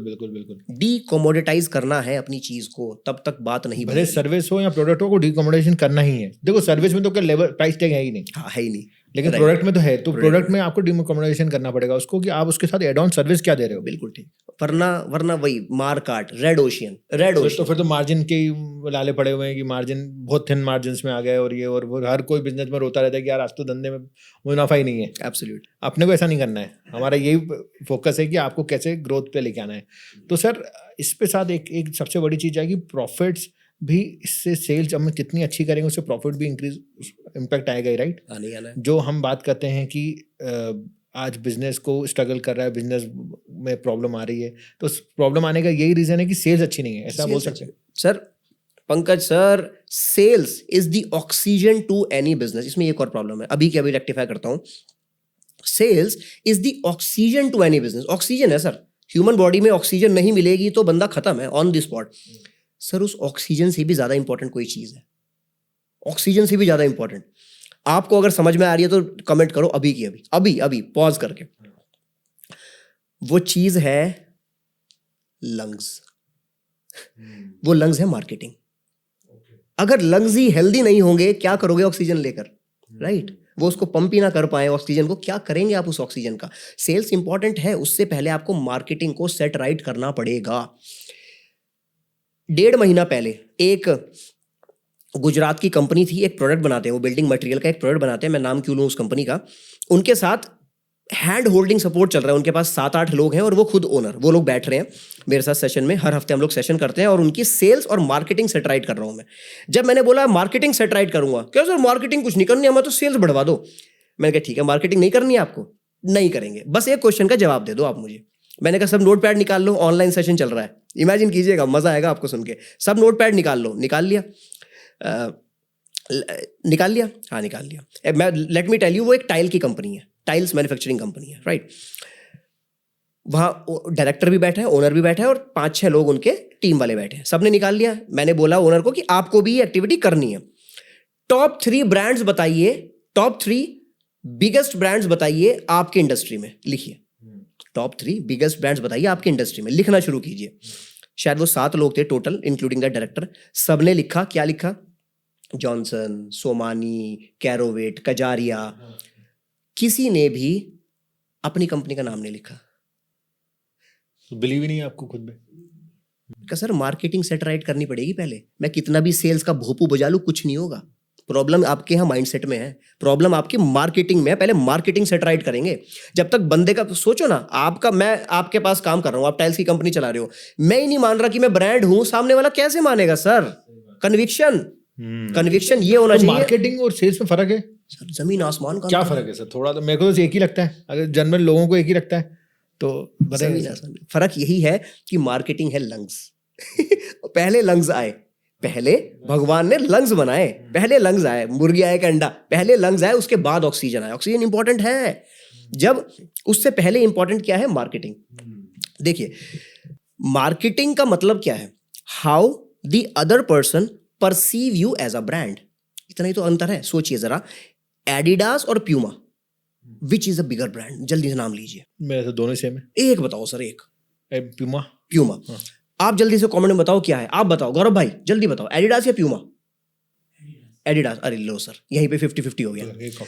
डी कमोडिटाइज करना है अपनी चीज को, तब तक बात नहीं भले सर्विस हो या प्रोडक्ट हो, को डीकमोडेशन करना ही है। देखो सर्विस में तो कोई लेवल प्राइस टैग है ही नहीं। हाँ, है ही नहीं। लेकिन Right. प्रोडक्ट में तो है, तो Product प्रोडक्ट में आपको डिकम्युनिकेशन करना पड़ेगा उसको कि आप उसके साथ एड ऑन सर्विस क्या दे रहे हो। बिल्कुल ठीक। वरना वही मार काट, रेड ओशियन। फिर तो मार्जिन के ही लाले पड़े हुए हैं कि मार्जिन बहुत थिन मार्जिन में आ गए, और ये और वो, हर कोई बिजनेस में रोता रहता है कि यार आज तो धंधे में मुनाफा ही नहीं है। एब्सोल्यूट। अपने को ऐसा नहीं करना है, हमारा यही फोकस है कि आपको कैसे ग्रोथ पे लेके आना है। तो सर इस पे साथ एक सबसे बड़ी चीज़ है कि प्रॉफिट्स भी, इससे सेल्स हम कितनी अच्छी करेंगे उससे प्रॉफिट भी इंक्रीज इम्पैक्ट आएगा ही, राइट। आने ही आना है। जो हम बात करते हैं कि आज बिजनेस को स्ट्रगल कर रहा है, बिजनेस में प्रॉब्लम आ रही है, तो प्रॉब्लम आने का यही रीजन है कि सेल्स अच्छी नहीं है, ऐसा बोल सकते हैं। Sir Pankaj sir, sales is the oxygen to any business. इसमें एक और प्रॉब्लम है, अभी के अभी रेक्टिफाई करता हूं। Sales is the oxygen to any business. Oxygen है सर, ह्यूमन बॉडी में ऑक्सीजन नहीं मिलेगी तो बंदा खत्म है ऑन द स्पॉट। सर उस ऑक्सीजन से भी ज्यादा इंपॉर्टेंट कोई चीज है, ऑक्सीजन से भी ज्यादा इंपॉर्टेंट। आपको अगर समझ में आ रही है तो कमेंट करो अभी की अभी, अभी अभी पॉज करके। वो चीज है लंग्स। वो लंग्स है मार्केटिंग। अगर लंग्स ही हेल्दी नहीं होंगे, क्या करोगे ऑक्सीजन लेकर, राइट? वो उसको पंप ही ना कर पाए ऑक्सीजन को, क्या करेंगे आप उस ऑक्सीजन का? सेल्स इंपॉर्टेंट है, उससे पहले आपको मार्केटिंग को सेट राइट करना पड़ेगा। 1.5 महीना पहले एक गुजरात की कंपनी थी, एक प्रोडक्ट बनाते हैं, वो बिल्डिंग मटेरियल का एक प्रोडक्ट बनाते हैं, मैं नाम क्यों लूं उस कंपनी का। उनके साथ हैंड होल्डिंग सपोर्ट चल रहा है, उनके पास 7-8 लोग हैं और वो खुद ओनर, वो लोग बैठ रहे हैं मेरे साथ सेशन में। हर हफ्ते हम लोग सेशन करते हैं और उनकी सेल्स और मार्केटिंग सेट राइट कर रहा हूं मैं। जब मैंने बोला मार्केटिंग सेट राइट करूंगा, क्या सर मार्केटिंग कुछ नहीं करनी है, मैं तो सेल्स बढ़वा दो। मैंने कहा ठीक है, मार्केटिंग नहीं करनी है आपको, नहीं करेंगे, बस एक क्वेश्चन का जवाब दे दो आप मुझे। मैंने कहा सब नोट पैड निकाल लो, ऑनलाइन सेशन चल रहा है, इमेजिन कीजिएगा, मजा आएगा आपको सुन के। सब नोट पैड निकाल लो, निकाल लिया, निकाल लिया, हाँ निकाल लिया। मैं लेट मी टेल यू, वो एक टाइल की कंपनी है, टाइल्स मैन्युफैक्चरिंग कंपनी है, राइट। वहाँ डायरेक्टर भी बैठा है, ओनर भी बैठा है और 5-6 लोग उनके टीम वाले बैठे हैं, सबने निकाल लिया। मैंने बोला ओनर को कि आपको भी ये एक्टिविटी करनी है। टॉप 3 ब्रांड्स बताइए, टॉप 3 बिगेस्ट ब्रांड्स बताइए आपके इंडस्ट्री में, लिखिए। टॉप 3 बिगेस्ट ब्रांड्स बताइए आपकी इंडस्ट्री में, लिखना शुरू कीजिए। शायद वो 7 लोग थे टोटल इंक्लूडिंग द डायरेक्टर। सबने लिखा, क्या लिखा? जॉनसन, सोमानी, कैरोवेट, कजारिया। किसी ने भी अपनी कंपनी का नाम नहीं लिखा। बिलीव ही नहीं है आपको खुद में। क्या सर मार्केटिंग सेट राइट करनी पड़ेगी पहले। मैं कितना भी सेल्स का भोपू बजा लूं, कुछ नहीं होगा। प्रॉब्लम आपके यहाँ माइंडसेट में है, प्रॉब्लम आपकी मार्केटिंग में है। पहले मार्केटिंग सेट राइट करेंगे। जब तक बंदे का सोचो ना, आपका, मैं आपके पास काम कर रहा हूँ, आप टाइल्स की कंपनी चला रहे हो, मैं ही नहीं मान रहा कि मैं ब्रांड हूं, सामने वाला कैसे मानेगा सर? कन्विक्शन, कन्विक्शन ये होना तो चाहिए। मार्केटिंग और सेल्स में फर्क है सर जमीन आसमान का क्या अंतर फर्क है सर? थोड़ा तो मेरे को तो एक ही लगता है, अगर जनरल लोगों को एक ही लगता है तो बताइए जमीन सर। आसमान। फर्क यही है कि मार्केटिंग है लंग्स। पहले लंग्स आए, पहले भगवान ने लंग्स बनाए, पहले लंग्स आए, मुर्गी आए का अंडा, पहले लंग्स आए, उसके बाद ऑक्सीजन आया। ऑक्सीजन इंपॉर्टेंट है, जब उससे पहले इंपॉर्टेंट क्या है? मार्केटिंग। देखिए मार्केटिंग का मतलब क्या है? How the other person perceive you as a brand. इतना ही तो अंतर है। सोचिए जरा, एडिडास और Puma, which is a bigger brand? जल्दी से नाम लीजिए। मेरे तो दोनों सेम है। एक बताओ सर, एक। प्यूमा। प्यूमा। हाँ। आप जल्दी से कमेंट में बताओ क्या है। आप बताओ गौरव भाई, जल्दी बताओ, एडिडास या प्यूमा? एडिडास। अरे लो सर, यहीं पे 50-50 हो गया।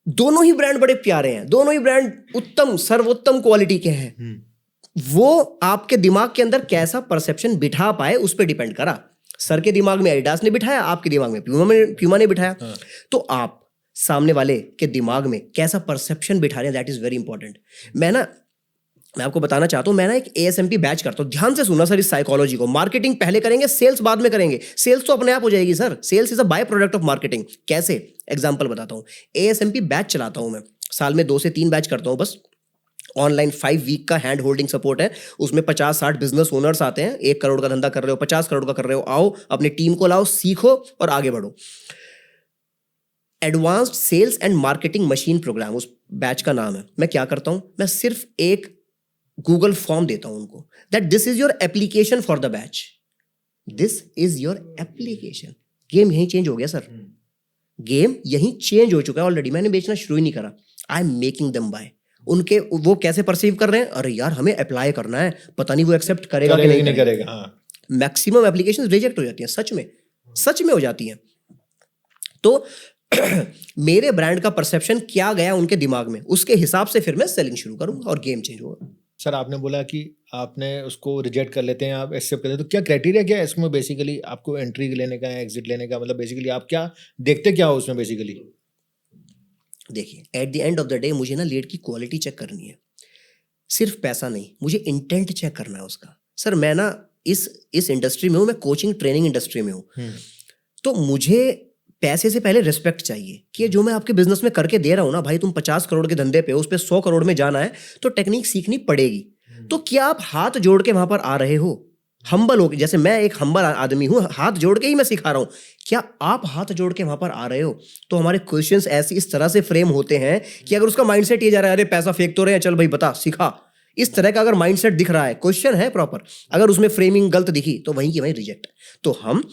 दोनों ही ब्रांड बड़े प्यारे हैं, दोनों ही ब्रांड उत्तम सर्वोत्तम क्वालिटी के हैं। वो आपके दिमाग के अंदर कैसा परसेप्शन बिठा पाए उस पर डिपेंड करा। सर के दिमाग में एडिडास ने बिठाया, आपके दिमाग में प्यूमा ने बिठाया। तो आप सामने वाले के दिमाग में कैसा परसेप्शन बिठा रहे हैं, दैट इज वेरी इंपॉर्टेंट। मैं आपको बताना चाहता हूं, मैं ना एक ASMP बैच करता हूं, ध्यान से सुनना सर इस साइकोलॉजी को। मार्केटिंग पहले करेंगे, सेल्स बाद में करेंगे। सेल्स तो अपने आप हो जाएगी sir, sales is a by product of marketing. कैसे? एग्जांपल बताता हूं। ASMP बैच चलाता हूं मैं, साल में 2 से 3 बैच करता हूं बस। ऑनलाइन 5 वीक का हैंड होल्डिंग सपोर्ट है, उसमें 50-60 बिजनेस ओनर्स आते हैं। 1 करोड़ का धंधा कर रहे हो, 50 करोड़ का कर रहे हो, आओ अपनी टीम को लाओ, सीखो और आगे बढ़ो। Advanced sales and marketing machine program उस बैच का नाम है। मैं क्या करता हूं, मैं सिर्फ एक गूगल फॉर्म देता हूं उनको, that this is your application for the batch, this is your application. Game यहीं चेंज हो गया सर, गेम यहीं चेंज हो चुका है ऑलरेडी। मैंने बेचना शुरू ही नहीं करा, आई एम मेकिंग देम बाय। उनके वो कैसे परसीव कर रहे हैं? अरे यार हमें अप्लाई करना है, पता नहीं वो एक्सेप्ट करेगा कि नहीं करेगा। हाँ। मैक्सिमम एप्लीकेशंस रिजेक्ट हो जाती हैं, सच में हो जाती हैं। तो मेरे ब्रांड का परसेप्शन क्या गया उनके दिमाग में, उसके हिसाब से फिर मैं सेलिंग शुरू करूंगा और गेम चेंज होगा। सर आपने बोला कि आपने उसको रिजेक्ट कर लेते हैं, आप एक्सेप्ट कर लेते हैं, तो क्या क्राइटेरिया क्या है इसमें बेसिकली आपको एंट्री लेने का है, एग्जिट लेने का, मतलब बेसिकली आप क्या देखते क्या हो उसमें बेसिकली? देखिए, at the end of the day मुझे ना लीड की क्वालिटी चेक करनी है, सिर्फ पैसा नहीं, मुझे इंटेंट चेक करना है उसका। सर मैं ना इस इंडस्ट्री में हूँ, मैं कोचिंग ट्रेनिंग इंडस्ट्री में हूँ, तो मुझे पैसे से पहले रिस्पेक्ट चाहिए कि जो मैं आपके बिजनेस में करके दे रहा हूँ ना भाई, तुम 50 करोड़ के धंधे पे हो, उस पर 100 करोड़ में जाना है तो टेक्निक सीखनी पड़ेगी। तो क्या आप हाथ जोड़ के वहां पर आ रहे हो, हम्बल हो, जैसे मैं एक हम्बल आदमी हूँ, हाथ जोड़ के ही मैं सिखा रहा हूँ, क्या आप हाथ जोड़ के वहां पर आ रहे हो? तो हमारे क्वेश्चंस ऐसे इस तरह से फ्रेम होते हैं कि अगर उसका माइंडसेट ये जा रहा है, अरे पैसा फेंक तो रहे हैं, चल भाई बता सिखा, इस तरह का अगर माइंडसेट दिख रहा है, क्वेश्चन है प्रॉपर, अगर उसमें फ्रेमिंग गलत दिखी तो वहीं की वहीं रिजेक्ट। तो हम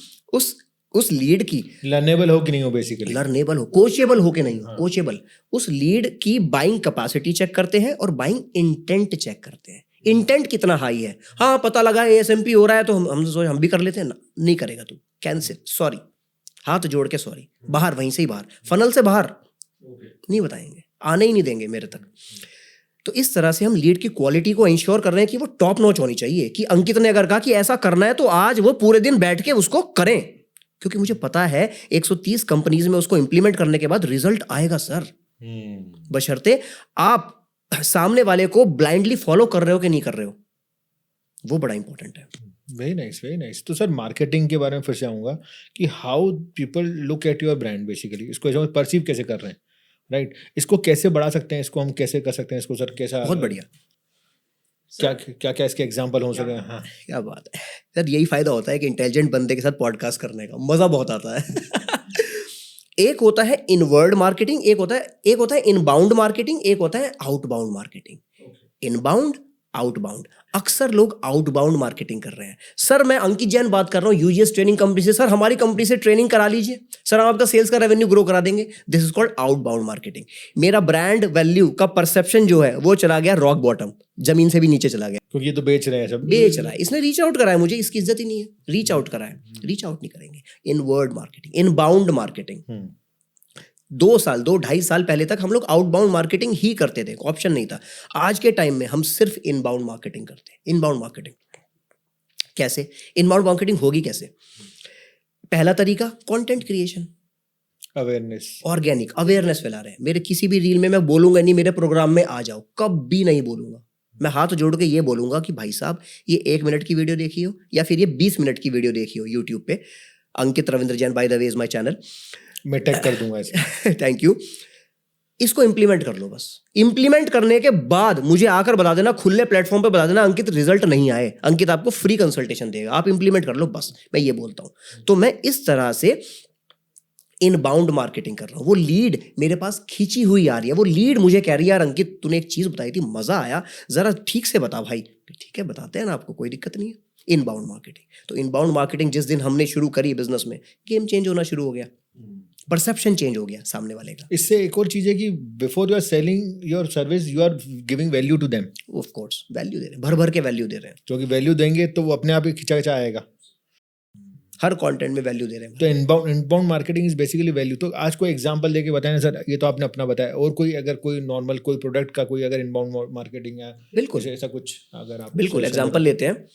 उस लीड की लर्नेबल हो कि नहीं हो बेसिकली, लर्नेबल हो, कोचेबल हो कि नहीं हो, कोचेबल, उस लीड की बाइंग कैपेसिटी चेक करते हैं और बाइंग इंटेंट चेक करते हैं, इंटेंट कितना हाई है। हाँ पता लगा ASMP हो रहा है तो हम भी कर लेते हैं ना, नहीं करेगा तू, कैंसिल, सॉरी, हाथ जोड़ के सॉरी, बाहर, वहीं से ही बाहर, फनल से बाहर नहीं बताएंगे, आने ही नहीं देंगे मेरे तक। तो इस तरह से हम लीड की क्वालिटी को इंश्योर कर रहे हैं कि वो टॉप नॉच होनी चाहिए, कि अंकित ने अगर कहा कि ऐसा करना है तो आज वो पूरे दिन बैठ के उसको करें, क्योंकि मुझे पता है 130 कंपनीज में उसको इंप्लीमेंट करने के बाद रिजल्ट आएगा सर, बशर्ते आप सामने वाले को ब्लाइंडली फॉलो कर रहे हो कि नहीं कर रहे हो, वो बड़ा इंपॉर्टेंट है। Very nice, very nice. तो सर मार्केटिंग के बारे में फिर से आऊँगा कि how people look at your brand basically, इसको परसीव कैसे कर रहे हैं, राइट? इसको कैसे बढ़ा सकते हैं, इसको हम कैसे कर सकते हैं इसको सर, कैसा, बहुत बढ़िया, क्या क्या क्या इसके एग्जाम्पल हो सके? हाँ क्या बात है सर, यही फायदा होता है कि इंटेलिजेंट बंदे के साथ पॉडकास्ट करने का, मजा बहुत आता है। एक होता है इनवर्ड मार्केटिंग, एक होता है इनबाउंड मार्केटिंग, एक होता है आउटबाउंड मार्केटिंग। इनबाउंड, आउटबाउंड, अक्सर लोग आउटबाउंड मार्केटिंग कर रहे हैं। सर मैं अंकित जैन बात कर रहा हूँ UGS ट्रेनिंग कंपनी से, सर हमारी कंपनी से ट्रेनिंग करा लीजिए, सर हम आपका सेल्स का रेवेन्यू ग्रो करा देंगे। This is called outbound marketing. मेरा ब्रांड वैल्यू का परसेप्शन जो है वो चला गया रॉक बॉटम, जमीन से भी नीचे चला गया, क्योंकि ये तो बेच रहे हैं सब, बेच रहा है, इसने रीच आउट करा है, मुझे इसकी इज्जत ही नहीं है, रीच आउट करा है, रीच आउट नहीं करेंगे। इनवर्ड मार्केटिंग, इनबाउंड मार्केटिंग, 2-2.5 साल पहले तक हम लोग आउटबाउंड मार्केटिंग ही करते थे, ऑप्शन नहीं था। आज के टाइम में हम सिर्फ इनबाउंड मार्केटिंग करते हैं। इनबाउंड मार्केटिंग कैसे, इनबाउंड मार्केटिंग होगी कैसे? पहला तरीका content creation, awareness, organic awareness फैला रहे हैं। मेरे किसी भी रील में मैं बोलूंगा नहीं मेरे प्रोग्राम में आ जाओ, कभी नहीं बोलूंगा। मैं हाथ जोड़ के ये बोलूंगा कि भाई साहब ये 1 मिनट की वीडियो देखी हो या फिर ये 20 मिनट की वीडियो देखी हो यूट्यूब पे, Ankit Ravindra Jain by the way is my channel, मैं टैग कर दूंगा इसे। Thank you. इसको इंप्लीमेंट कर लो बस। इंप्लीमेंट करने के बाद मुझे आकर बता देना, खुले प्लेटफॉर्म पे बता देना अंकित रिजल्ट नहीं आए, अंकित आपको फ्री कंसल्टेशन देगा, आप इंप्लीमेंट कर लो बस, मैं ये बोलता हूं। तो मैं इस तरह से इनबाउंड मार्केटिंग कर रहा हूं। वो लीड मेरे पास खींची हुई आ रही है, वो लीड मुझे कह रही है यार अंकित तूने एक चीज बताई थी, मजा आया, जरा ठीक से बता भाई। ठीक है बताते हैं ना आपको, कोई दिक्कत नहीं है। इनबाउंड मार्केटिंग, तो इनबाउंड मार्केटिंग जिस दिन हमने शुरू करी बिजनेस में, गेम चेंज होना शुरू हो गया, परसेप्शन चेंज हो गया सामने वाले का। इससे एक और चीज है कि before you are selling your service you are giving value to them. Of course value दे रहे हैं, भर भर के वैल्यू दे रहे हैं, क्योंकि वैल्यू देंगे तो वो अपने आप ही खिंचा खिंचा आएगा। हर कंटेंट में वैल्यू दे रहे हैं। तो inbound marketing is basically value. तो आज कोई एग्जांपल देके बताएं ना सर, ये तो आपने अपना बताया, और कोई अगर कोई नॉर्मल कोई प्रोडक्ट का कोई अगर इनबाउंड मार्केटिंग है, बिल्कुल ऐसा कुछ अगर आप बिल्कुल एग्जांपल लेते हैं।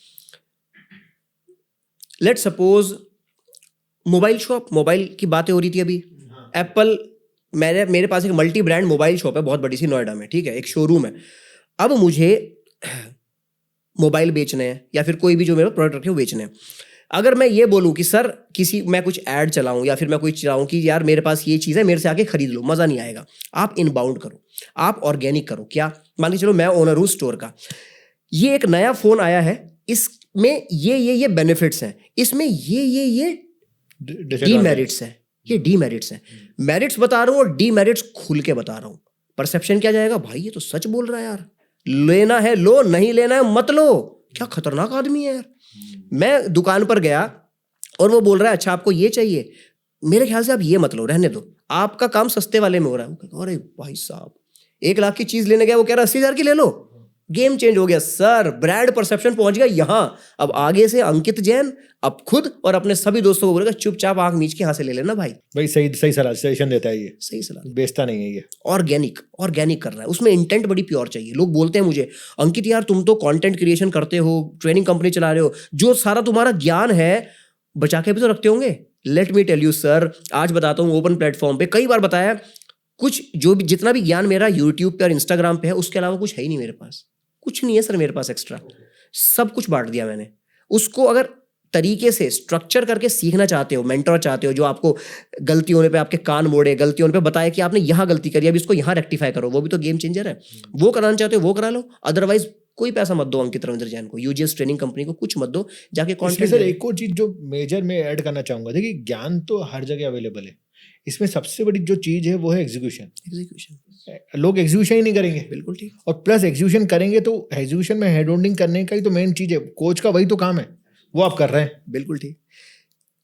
Let's suppose mobile shop, mobile की बातें हो रही थी अभी, एप्पल, मेरे पास एक मल्टी ब्रांड मोबाइल शॉप है बहुत बड़ी सी नोएडा में, ठीक है, एक शोरूम है। अब मुझे मोबाइल बेचने हैं या फिर कोई भी जो मेरे प्रोडक्ट रखे वो बेचने हैं। अगर मैं ये बोलूं कि सर मैं कुछ ऐड चलाऊं या फिर मैं कोई चलाऊं कि यार मेरे पास ये चीज़ है, मेरे से आके खरीद लो, मज़ा नहीं आएगा। आप इनबाउंड करो, आप ऑर्गेनिक करो। क्या, मान लीजिए चलो मैं ओनर हूँ स्टोर का, ये एक नया फ़ोन आया है, इसमें ये बेनिफिट्स हैं, इसमें ये डीमेरिट्स हैं, ये डीमेरिट्स हैं। मेरिट्स बता रहा हूँ और डीमेरिट्स खुल के बता रहा हूँ। परसेप्शन क्या जाएगा, भाई ये तो सच बोल रहा है यार, लेना है लो, नहीं लेना है मत लो। क्या खतरनाक आदमी है यार। मैं दुकान पर गया और वो बोल रहा है अच्छा आपको ये चाहिए, मेरे ख्याल से आप ये मत लो, रहने दो, आपका काम सस्ते वाले में हो रहा है। अरे भाई साहब 1 लाख की चीज लेने गया, वो कह रहा 80,000 की ले लो। गेम चेंज हो गया सर, ब्रांड परसेप्शन पहुंच गया यहाँ। अब आगे से अंकित जैन अब खुद और अपने सभी दोस्तों को बोलेगा चुपचाप आंख मीच के यहाँ से ले लेना भाई। भाई सही सही सजेशन देता है ये, सही सलाह, बेचता नहीं है ये। ऑर्गेनिक कर रहा है, उसमें इंटेंट बड़ी प्योर चाहिए। लोग बोलते हैं मुझे अंकित यार तुम तो कंटेंट क्रिएशन करते हो, ट्रेनिंग कंपनी चला रहे हो, जो सारा तुम्हारा ज्ञान है बचा के भी तो रखते होंगे। Let me tell you sir, आज बताता हूँ ओपन प्लेटफॉर्म पे, कई बार बताया, कुछ जो भी जितना भी ज्ञान मेरा यूट्यूब पे और इंस्टाग्राम पे है उसके अलावा कुछ है ही नहीं मेरे पास, कुछ नहीं है सर मेरे पास एक्स्ट्रा, सब कुछ बांट दिया मैंने। उसको अगर तरीके से स्ट्रक्चर करके सीखना चाहते हो, मेंटर चाहते हो जो आपको गलती होने पे आपके कान मोड़े, गलती होने पे बताए कि आपने यहाँ गलती करी, अब इसको यहाँ रेक्टिफाई करो, वो भी तो गेम चेंजर है। वो कराना चाहते हो वो करा लो, अदरवाइज कोई पैसा मत दो अंकित रविंद्र जैन को, यूजीएस ट्रेनिंग कंपनी को कुछ मत दो, जाके इसमें कंटेंट। सर एक और चीज जो मेजर में ऐड करना चाहूंगा, देखिए ज्ञान तो हर जगह अवेलेबल है, इसमें सबसे बड़ी जो चीज है वो है एग्जीक्यूशन। लोग एग्जीक्यूशन ही नहीं करेंगे, बिल्कुल ठीक। और प्लस एग्जीक्यूशन करेंगे तो एग्जीक्यूशन में हेड होल्डिंग करने का ही तो मेन चीज है, कोच का वही तो काम है, वो आप कर रहे हैं। बिल्कुल ठीक।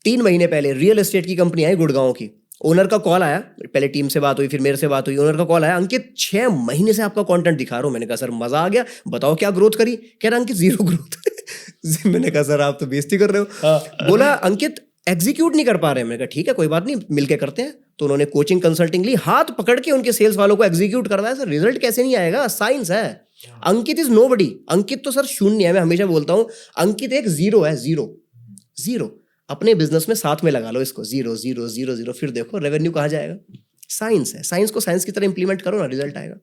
3 महीने पहले रियल एस्टेट की कंपनी आई गुड़गांव की, ओनर का कॉल आया, पहले टीम से बात हुई फिर मेरे से बात हुई, ओनर का कॉल आया, अंकित 6 महीने से आपका कंटेंट दिखा रहा हूं। मैंने कहा सर मजा आ गया, बताओ क्या ग्रोथ करी? कह रहा अंकित 0 ग्रोथ। मैंने कहा सर आप तो बेइज्जती कर रहे हो। बोला अंकित एग्जीक्यूट नहीं कर पा रहे हैं। मैंने कहा ठीक है कोई बात नहीं, मिलके करते हैं। तो उन्होंने कोचिंग कंसल्टिंग ली, हाथ पकड़ के उनके सेल्स वालों को एग्जीक्यूट करवाया। सर रिजल्ट कैसे नहीं आएगा, साइंस है। अंकित इज नोबडी, अंकित तो सर शून्य है। मैं हमेशा बोलता हूं अंकित एक 0 है, 0 अपने बिजनेस में साथ में लगा लो इसको, 0 0 0 0, फिर देखो रेवेन्यू कहाँ जाएगा। साइंस है, साइंस को साइंस की तरह इंप्लीमेंट करो ना, रिजल्ट आएगा।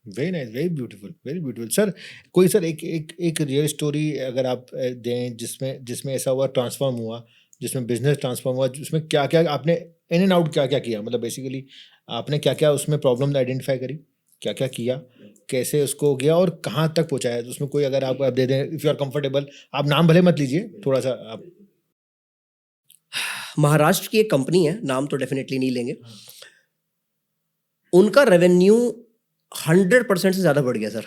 Very nice, very beautiful, very beautiful. Sir कोई सर एक रियल स्टोरी अगर आप दें जिसमें ऐसा हुआ, ट्रांसफॉर्म हुआ, जिसमें बिजनेस ट्रांसफॉर्म हुआ, जिसमें क्या क्या आपने इन एंड आउट क्या क्या किया, मतलब बेसिकली आपने क्या क्या उसमें प्रॉब्लम आइडेंटिफाई करी, क्या क्या किया, कैसे उसको गया और कहाँ तक पहुँचाया, उसमें कोई अगर आप दे दें, इफ़ यू आर कंफर्टेबल, आप नाम भले मत लीजिए, थोड़ा सा आप। महाराष्ट्र की एक कंपनी है, नाम तो डेफिनेटली नहीं लेंगे, उनका रेवेन्यू 100% से ज्यादा बढ़ गया सर।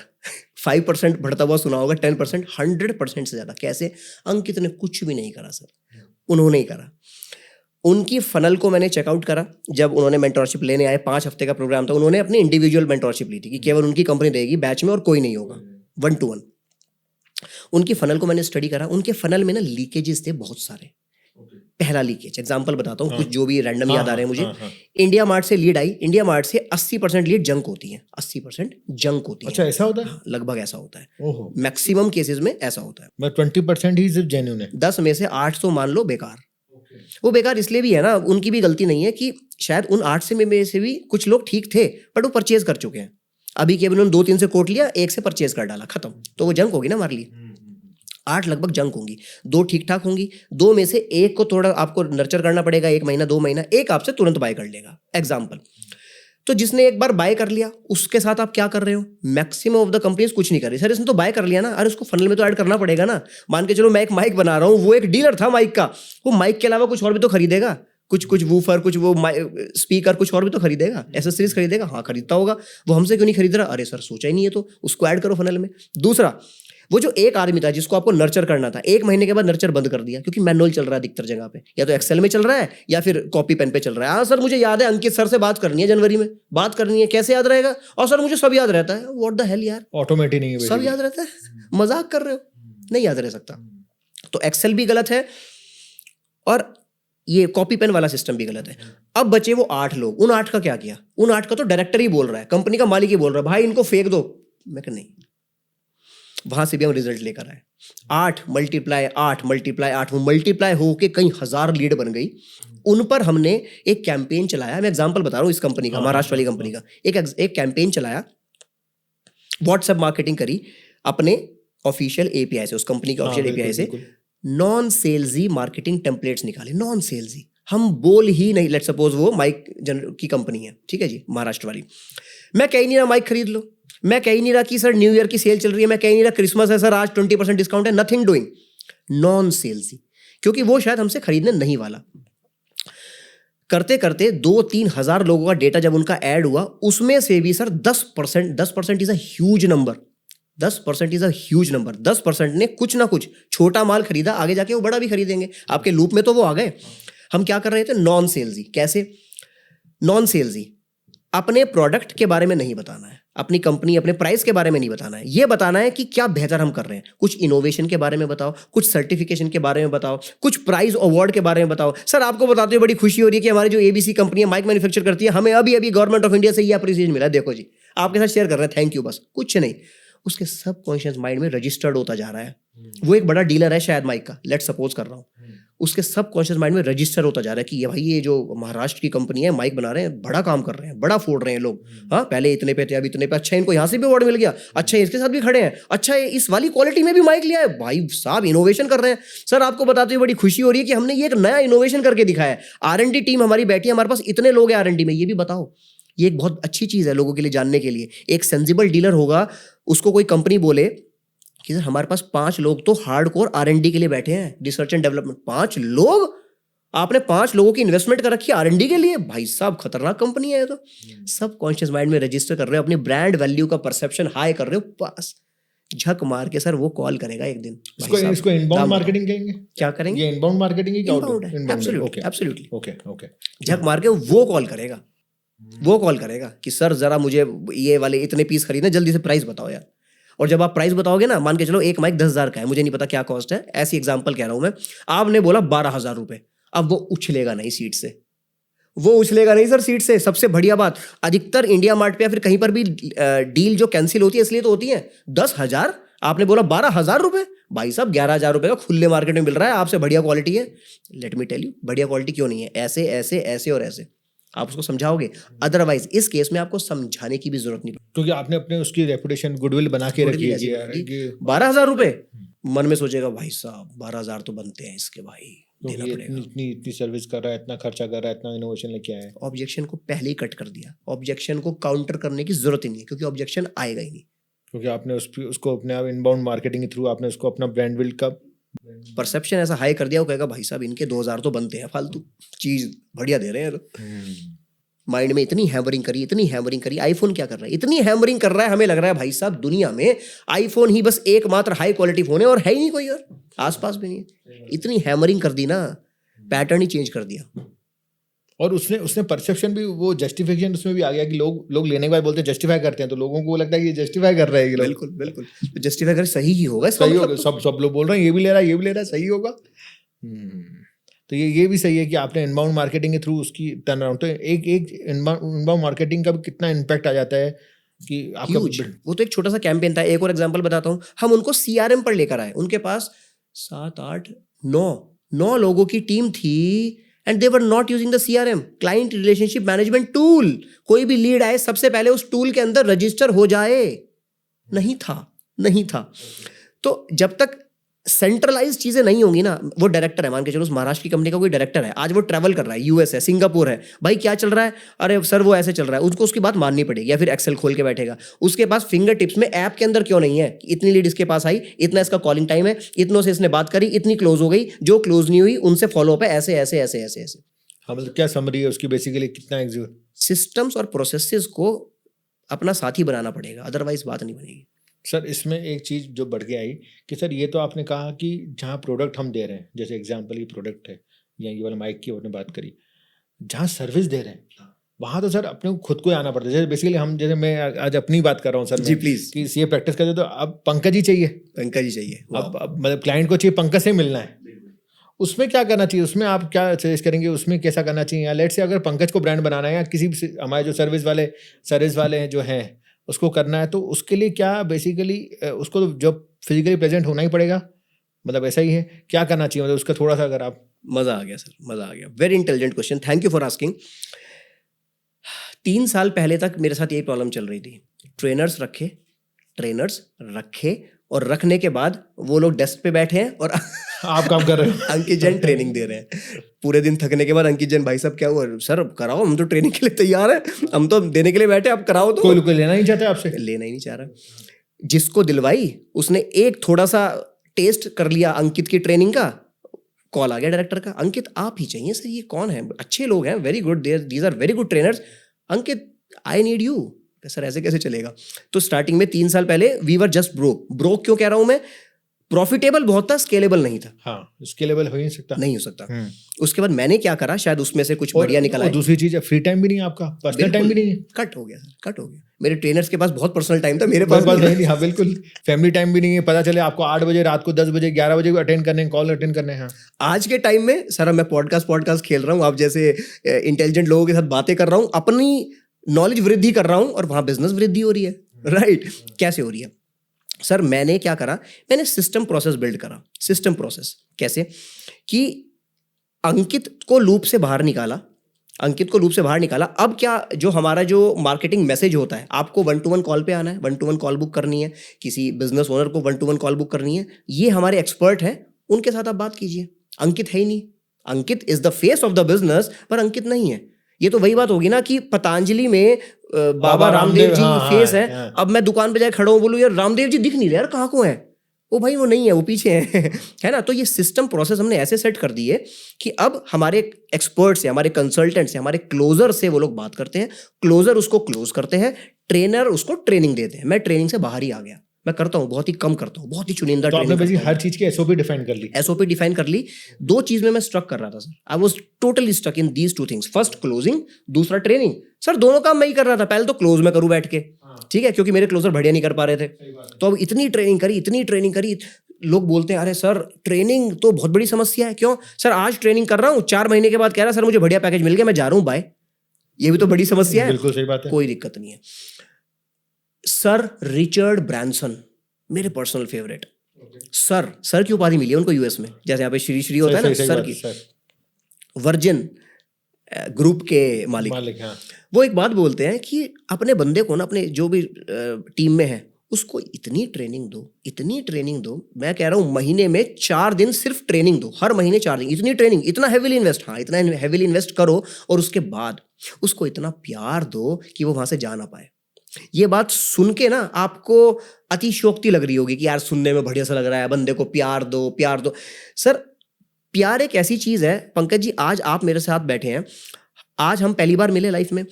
5% बढ़ता हुआ सुना होगा, 10%, 100% से ज्यादा। कैसे? अंकित ने कुछ भी नहीं करा सर, उन्होंने ही करा। उनकी फनल को मैंने चेकआउट करा, जब उन्होंने मेंटरशिप लेने आए, 5 हफ्ते का प्रोग्राम था। उन्होंने अपनी इंडिविजुअल मेंटरशिप ली थी कि केवल उनकी कंपनी देगी बैच में और कोई नहीं होगा, 1 to 1। उनकी फनल को मैंने स्टडी करा, उनके फनल में ना लीकेजेस थे बहुत सारे। पहला लीकेज एग्जांपल बताता हूँ, कुछ जो भी रैंडम याद आ रहे हैं मुझे। इंडिया मार्ट से लीड आई, इंडिया मार्ट से 80% लीड जंक होती है, 80% जंक होती है। अच्छा ऐसा होता है? हाँ, लगभग ऐसा होता है, ओहो, मैक्सिमम केसेस में ऐसा होता है। बट 20% ही सिर्फ जेन्युइन है। 10 में से 8 तो मान लो बेकार। वो बेकार इसलिए भी है ना, उनकी भी गलती नहीं है कि शायद उन 8 में से भी कुछ लोग ठीक थे, बट वो परचेज कर चुके हैं। अभी केवल उन्होंने 2-3 से कोट लिया, 1 से परचेज कर डाला, खत्म, तो वो जंक होगी ना हमारे लिए। 8 लगभग जंक होंगी, 2 ठीक ठाक होंगी, 2 में से 1 को थोड़ा आपको नर्चर करना पड़ेगा, 1 महीना 2 महीना, 1 आपसे तुरंत बाय कर लेगा। एग्जाम्पल, तो जिसने एक बार बाय कर लिया उसके साथ आप क्या कर रहे हो? मैक्सिमम ऑफ द कंपनीज कुछ नहीं कर रही। सर इसने तो बाय कर लिया ना, अरे उसको फनल में तो ऐड करना पड़ेगा ना। मान के चलो मैं एक माइक बना रहा हूँ, वो एक डीलर था माइक का, वो माइक के अलावा कुछ और भी तो खरीदेगा, कुछ वूफर, कुछ वो स्पीकर, कुछ और भी तो खरीदेगा, एसेसरीज खरीदेगा। हाँ खरीदता होगा, वो हमसे क्यों नहीं खरीद रहा? अरे सर सोचा ही नहीं है, तो उसको ऐड करो फनल में। दूसरा, वो जो एक आदमी था जिसको आपको नर्चर करना था, 1 महीने के बाद नर्चर बंद कर दिया, क्योंकि मैनुअल चल रहा है अधिकतर जगह पे, या तो एक्सेल में चल रहा है या फिर कॉपी पेन पे चल रहा है। हाँ सर मुझे याद है अंकित सर से बात करनी है, जनवरी में बात करनी है, कैसे याद रहेगा? और सर मुझे सब याद रहता है। व्हाट द हेल यार, ऑटोमेटिक नहीं है, सब याद रहता है? मजाक कर रहे हो? नहीं याद रह सकता। तो एक्सेल भी गलत है और ये कॉपी पेन वाला सिस्टम भी गलत है। अब बचे वो 8 लोग, उन 8 का क्या किया? उन 8 का तो डायरेक्टर ही बोल रहा है, कंपनी का मालिक ही बोल रहा है, भाई इनको फेंक दो। मैं कहा नहीं, वहां से भी हम रिजल्ट लेकर आए। 8 मल्टीप्लाई 8 मल्टीप्लाई 8, वो मल्टीप्लाई होके कई हजार लीड बन गई। उन पर हमने एक कैंपेन चलाया। मैं एग्जांपल बता रहा हूँ इस कंपनी का, महाराष्ट्र वाली कंपनी का। एक कैंपेन चलाया, व्हाट्सएप मार्केटिंग करी अपने ऑफिशियल एपीआई से, उस कंपनी के ऑफिशियल एपीआई से। नॉन सेल्सी मार्केटिंग टेम्पलेट्स निकाले, नॉन सेल्सी, हम बोल ही नहीं। लेट सपोज वो माइक की कंपनी है, ठीक है जी, महाराष्ट्र वाली। मैं कहीं नहीं रहा माइक खरीद लो, मैं कहीं नहीं रहा कि सर न्यू ईयर की सेल चल रही है, मैं कहीं नहीं रहा क्रिसमस है सर आज 20% डिस्काउंट है, नथिंग डूइंग, नॉन सेल्सी, क्योंकि वो शायद हमसे खरीदने नहीं वाला। करते करते 2-3 हज़ार लोगों का डेटा जब उनका ऐड हुआ, उसमें से भी sir 10% is a huge number, 10% is a huge number. 10% ने कुछ ना कुछ छोटा माल खरीदा, आगे जाके वो बड़ा भी खरीदेंगे, आपके लूप में तो वो आ गए। हम क्या कर रहे थे? नॉन सेल्सी। कैसे नॉन सेल्सी? अपने प्रोडक्ट के बारे में नहीं बताना है, अपनी कंपनी अपने प्राइस के बारे में नहीं बताना है, ये बताना है कि क्या बेहतर हम कर रहे हैं। कुछ इनोवेशन के बारे में बताओ, कुछ सर्टिफिकेशन के बारे में बताओ, कुछ प्राइज अवार्ड के बारे में बताओ। सर आपको बताते हुए बड़ी खुशी हो रही है कि हमारी जो ABC कंपनी है माइक मैन्युफैक्चर करती है, हमें अभी अभी गवर्नमेंट ऑफ इंडिया से ये अप्रिसिएशन मिला, देखो जी आपके साथ शेयर कर रहे हैं, थैंक यू, बस कुछ नहीं। उसके सबकॉन्शियस माइंड में रजिस्टर्ड होता जा रहा है। वो एक बड़ा डीलर है शायद माइक का, लेट सपोज कर रहा हूँ, उसके सबकॉन्शियस माइंड में रजिस्टर होता जा रहा है कि ये भाई ये जो महाराष्ट्र की कंपनी है माइक बना रहे हैं, बड़ा काम कर रहे हैं, बड़ा फोड़ रहे हैं लोग, हाँ पहले इतने पे थे अब इतने पे, अच्छा इनको यहाँ से भी अवार्ड मिल गया, अच्छा इसके साथ भी खड़े हैं, अच्छा इस वाली क्वालिटी में भी माइक लिया है, भाई साहब इनोवेशन कर रहे हैं। सर आपको बताते हुए बड़ी खुशी हो रही है कि हमने ये एक नया इनोवेशन करके दिखाया है। R&D टीम हमारी बैठी है, हमारे पास इतने लोग हैं R&D में, ये भी बताओ। ये एक बहुत अच्छी चीज़ है लोगों के लिए जानने के लिए। एक सेंसिबल डीलर होगा, उसको कोई कंपनी बोले कि सर हमारे पास 5 लोग तो हार्डकोर R&D के लिए बैठे हैं, रिसर्च एंड डेवलपमेंट, 5 लोग, आपने 5 लोगों की इन्वेस्टमेंट कर रखी है R&D के लिए, भाई साहब खतरनाक कंपनी है ये तो। सब कॉन्शियस माइंड में रजिस्टर कर रहे हो, अपनी ब्रांड वैल्यू का परसेप्शन हाई कर रहे हो, बस झक मार के सर वो कॉल करेगा एक दिन। इसको इनबाउंड मार्केटिंग कहेंगे? क्या करेंगे? ये इनबाउंड मार्केटिंग है क्या? इनबाउंड है, एब्सोल्युटली। ओके। झक मार के वो कॉल करेगा, वो कॉल करेगा कि सर जरा मुझे ये वाले इतने पीस खरीदने, जल्दी से प्राइस बताओ यार। और जब आप प्राइस बताओगे ना, मान के चलो एक माइक 10,000 का है, मुझे नहीं पता क्या कॉस्ट है, ऐसी एग्जांपल कह रहा हूं मैं, आपने बोला 12,000 रुपए, अब वो उछलेगा नहीं सीट से, वो उछलेगा नहीं सर सीट से। सबसे बढ़िया बात, अधिकतर इंडिया मार्ट पे या फिर कहीं पर भी डील जो कैंसिल होती है इसलिए तो होती है 10,000, आपने बोला 12,000 रुपए, भाई साहब 11,000 रुपए का खुले मार्केट में मिल रहा है, आपसे बढ़िया क्वालिटी है। लेट मी टेल यू, बढ़िया क्वालिटी क्यों नहीं है, ऐसे ऐसे ऐसे और ऐसे आप उसको समझाओगे। अदरवाइज इस केस में आपको समझाने की भी जरूरत नहीं, क्योंकि आपने अपने उसकी रेपुटेशन गुडविल बना के रखी है। 12,000 रुपए मन में सोचेगा भाई साहब 12,000 तो बनते हैं इसके, भाई देना पड़ेगा, इतनी सर्विस कर रहा है, इतना खर्चा कर रहा है, इतना इनोवेशन लेके आया है। ऑब्जेक्शन को पहले ही कट कर दिया, ऑब्जेक्शन को काउंटर करने की जरूरत ही नहीं है, क्योंकि ऑब्जेक्शन आएगा ही नहीं, क्योंकि आपने उसको अपने इनबाउंड मार्केटिंग के थ्रू आपने उसको अपना ब्रांड बिल्ड का परसेप्शन ऐसा हाई कर दिया, वो कहेगा भाई साहब इनके 2,000 तो बनते हैं, फालतू चीज बढ़िया दे रहे हैं। माइंड में इतनी हैमरिंग करी, इतनी हैमरिंग करी। आईफोन क्या कर रहा है, इतनी हैमरिंग कर रहा है, हमें लग रहा है भाई साहब दुनिया में आईफोन ही बस एकमात्र हाई क्वालिटी फोन है और है ही नहीं कोई और, आसपास भी नहीं है। इतनी हैमरिंग कर दी ना, पैटर्न ही चेंज कर दिया। और उसने परसेप्शन भी, वो जस्टिफिकेशन उसमें भी आ गया कि लोग लेने के बाद बोलते हैं जस्टिफाई करते हैं, तो लोगों को लगता है कि ये जस्टिफाई कर रहे हैं। बिल्कुल बिल्कुल, तो जस्टिफाई कर सही ही होगा, सही होगा, सब लोग बोल रहे हैं ये भी ले रहा है, ये भी ले रहा है, सही होगा। तो ये भी सही है कि आपने इनबाउंड मार्केटिंग के थ्रू उसकी टर्न अराउंड, तो एक इनबाउंड मार्केटिंग का भी कितना इम्पैक्ट आ जाता है कि आपका वो तो एक छोटा सा कैंपेन था। एक और एग्जांपल बताता हूँ, हम उनको CRM पर लेकर आए, उनके पास 7 8 9 लोगों की टीम थी and they were not using the CRM, client relationship management tool. कोई भी लीड आए सबसे पहले उस टूल के अंदर रजिस्टर हो जाए, नहीं था। तो जब तक सेंट्रलाइज चीजें नहीं होंगी ना, वो डायरेक्टर है, मान के चलो उस महाराष्ट्र की कंपनी का कोई डायरेक्टर है, आज वो ट्रैवल कर रहा है, US है, सिंगापुर है, भाई क्या चल रहा है, अरे सर वो ऐसे चल रहा है, उसको उसकी बात माननी पड़ेगी, या फिर एक्सेल खोल के बैठेगा। उसके पास फिंगर टिप्स में ऐप के अंदर क्यों नहीं है, इतनी लीड इसके पास आई, इतना इसका कॉलिंग टाइम है, इतनों से इसने बात करी, इतनी क्लोज हो गई, जो क्लोज नहीं हुई उनसे फॉलो अप है, ऐसे ऐसे ऐसे ऐसे ऐसे। हाँ, मतलब क्या समरी है उसकी, बेसिकली कितना सिस्टम्स और प्रोसेसेस को अपना साथी बनाना पड़ेगा, अदरवाइज बात नहीं बनेगी। सर इसमें एक चीज़ जो बढ़ के आई कि सर ये तो आपने कहा कि जहाँ प्रोडक्ट हम दे रहे हैं, जैसे एग्जांपल ये प्रोडक्ट है या ये वाला माइक की आपने बात करी, जहाँ सर्विस दे रहे हैं वहाँ तो सर अपने को खुद को आना पड़ता है। जैसे बेसिकली जैसे मैं आज अपनी बात कर रहा हूँ सर, जी प्लीज, कि ये प्रैक्टिस करते तो अब पंकज ही चाहिए, अब मतलब क्लाइंट को चाहिए पंकज से मिलना है, उसमें क्या करना चाहिए, उसमें आप क्या सजेस्ट करेंगे, उसमें कैसा करना चाहिए? या लेट से अगर पंकज को ब्रांड बनाना है या किसी भी हमारे जो सर्विस वाले हैं जो हैं उसको करना है, तो उसके लिए क्या बेसिकली उसको तो जब फिजिकली प्रेजेंट होना ही पड़ेगा, मतलब ऐसा ही है, क्या करना चाहिए, मतलब उसका थोड़ा सा अगर आप। मज़ा आ गया सर, मज़ा आ गया, very intelligent question, thank you for asking. 3 साल पहले तक मेरे साथ यही प्रॉब्लम चल रही थी, ट्रेनर्स रखे और रखने के बाद वो लोग डेस्क पे बैठे हैं और आप काम कर रहे हो। अंकित जैन ट्रेनिंग दे रहे हैं, पूरे दिन थकने के बाद अंकित जैन भाई साहब क्या हुआ सर, कराओ, हम तो ट्रेनिंग के लिए तैयार हैं, हम तो देने के लिए बैठे, आप कराओ। तो कोई लेना नहीं चाहता आपसे, लेना ही नहीं चाह रहा। जिसको दिलवाई उसने एक थोड़ा सा टेस्ट कर लिया अंकित की ट्रेनिंग का, कॉल आ गया डायरेक्टर का, अंकित आप ही चाहिए सर, ये कौन है, अच्छे लोग हैं, very good, these are very good trainers, Ankit I need you. Sir ऐसे कैसे चलेगा? तो स्टार्टिंग में 3 साल पहले वी वर जस्ट ब्रोक क्यों कह रहा हूं मैं, प्रॉफिटेबल बहुत था, स्केलेबल नहीं था, हाँ, स्केलेबल हो ही नहीं सकता। नहीं हो सकता। उसके बाद मैंने क्या करा, शायद उसमें से कुछ बढ़िया निकला और है। दूसरी चीज है, फ्री टाइम भी नहीं है आपका, पर्सनल टाइम भी नहीं है। कट हो गया सर, कट हो गया। मेरे ट्रेनर्स के पास बहुत पर्सनल टाइम था, मेरे बस पास नहीं नहीं, हाँ बिल्कुल, फैमिली टाइम भी नहीं है। पता चले आपको 8 बजे रात को, 10 बजे, 11 बजे अटेंड करने, कॉल अटेंड करने हैं। आज के टाइम में सर मैं पॉडकास्ट खेल रहा हूँ, आप जैसे इंटेलिजेंट लोगों के साथ बातें कर रहा हूँ, अपनी नॉलेज वृद्धि कर रहा हूँ, और वहाँ बिजनेस वृद्धि हो रही है, राइट? कैसे हो रही है सर? मैंने क्या करा, मैंने सिस्टम प्रोसेस बिल्ड करा। सिस्टम प्रोसेस कैसे कि अंकित को लूप से बाहर निकाला, अंकित को लूप से बाहर निकाला। अब क्या, जो हमारा जो मार्केटिंग मैसेज होता है, आपको 1-to-1 कॉल पे आना है, 1-to-1 कॉल बुक करनी है, किसी बिजनेस ओनर को 1-to-1 कॉल बुक करनी है, ये हमारे एक्सपर्ट हैं, उनके साथ आप बात कीजिए। अंकित है ही नहीं, Ankit is the face of the business, पर अंकित नहीं है। ये तो वही बात होगी ना कि पतंजलि में बाबा रामदेव जी फेस है। अब मैं दुकान पे जाके खड़ा हूँ, बोलूँ यार रामदेव जी दिख नहीं रहे यार, कहाँ को है वो? भाई वो नहीं है, वो पीछे है है ना? तो ये सिस्टम प्रोसेस हमने ऐसे सेट कर दी है कि अब हमारे एक्सपर्ट से, हमारे कंसल्टेंट से, हमारे क्लोजर से वो लोग बात करते हैं, क्लोजर उसको क्लोज करते हैं, ट्रेनर उसको ट्रेनिंग देते हैं। मैं ट्रेनिंग से बाहर ही आ गया, मैं करता हूँ बहुत ही कम करता हूँ, बहुत ही चुनिंदा तो आपने ट्रेनिंग। हर चीज की एसओपी डिफाइन कर ली। एसओपी डिफाइन कर ली। दो चीज में मैं स्ट्रक कर रहा था sir, I was totally stuck in these two things. First closing, दूसरा ट्रेनिंग। सर दोनों काम मैं ही कर रहा था। पहले तो क्लोज में करूँ बैठ के, ठीक है, क्योंकि मेरे क्लोजर बढ़िया नहीं कर पा रहे थे। तो अब इतनी ट्रेनिंग करी, लोग बोलते हैं अरे सर ट्रेनिंग तो बहुत बड़ी समस्या है। क्यों सर? आज ट्रेनिंग कर रहा हूँ, 4 महीने के बाद कह रहा सर मुझे बढ़िया पैकेज मिल गया, मैं जा रहा हूँ, बाय। ये भी तो बड़ी समस्या है। बिल्कुल सही बात है। कोई दिक्कत नहीं है सर। रिचर्ड ब्रांसन मेरे पर्सनल फेवरेट। सर की उपाधि मिली है उनको यूएस में, जैसे यहाँ पे श्री होता है ना, सर की। वर्जिन ग्रुप के मालिक, हाँ। वो एक बात बोलते हैं कि अपने बंदे को ना, अपने जो भी टीम में है, उसको इतनी ट्रेनिंग दो। मैं कह रहा हूँ महीने में 4 दिन सिर्फ ट्रेनिंग दो, हर महीने 4 दिन। इतनी ट्रेनिंग, इतना हेविली इन्वेस्ट, हाँ इतना हेविली इन्वेस्ट करो, और उसके बाद उसको इतना प्यार दो कि वो वहां से जा ना पाए। ये बात सुन के ना आपको अतिशयोक्ति लग रही होगी कि यार सुनने में बढ़िया सा लग रहा है, बंदे को प्यार दो। सर प्यार एक ऐसी चीज है पंकज जी, आज आप मेरे साथ बैठे हैं, आज हम पहली बार मिले लाइफ में,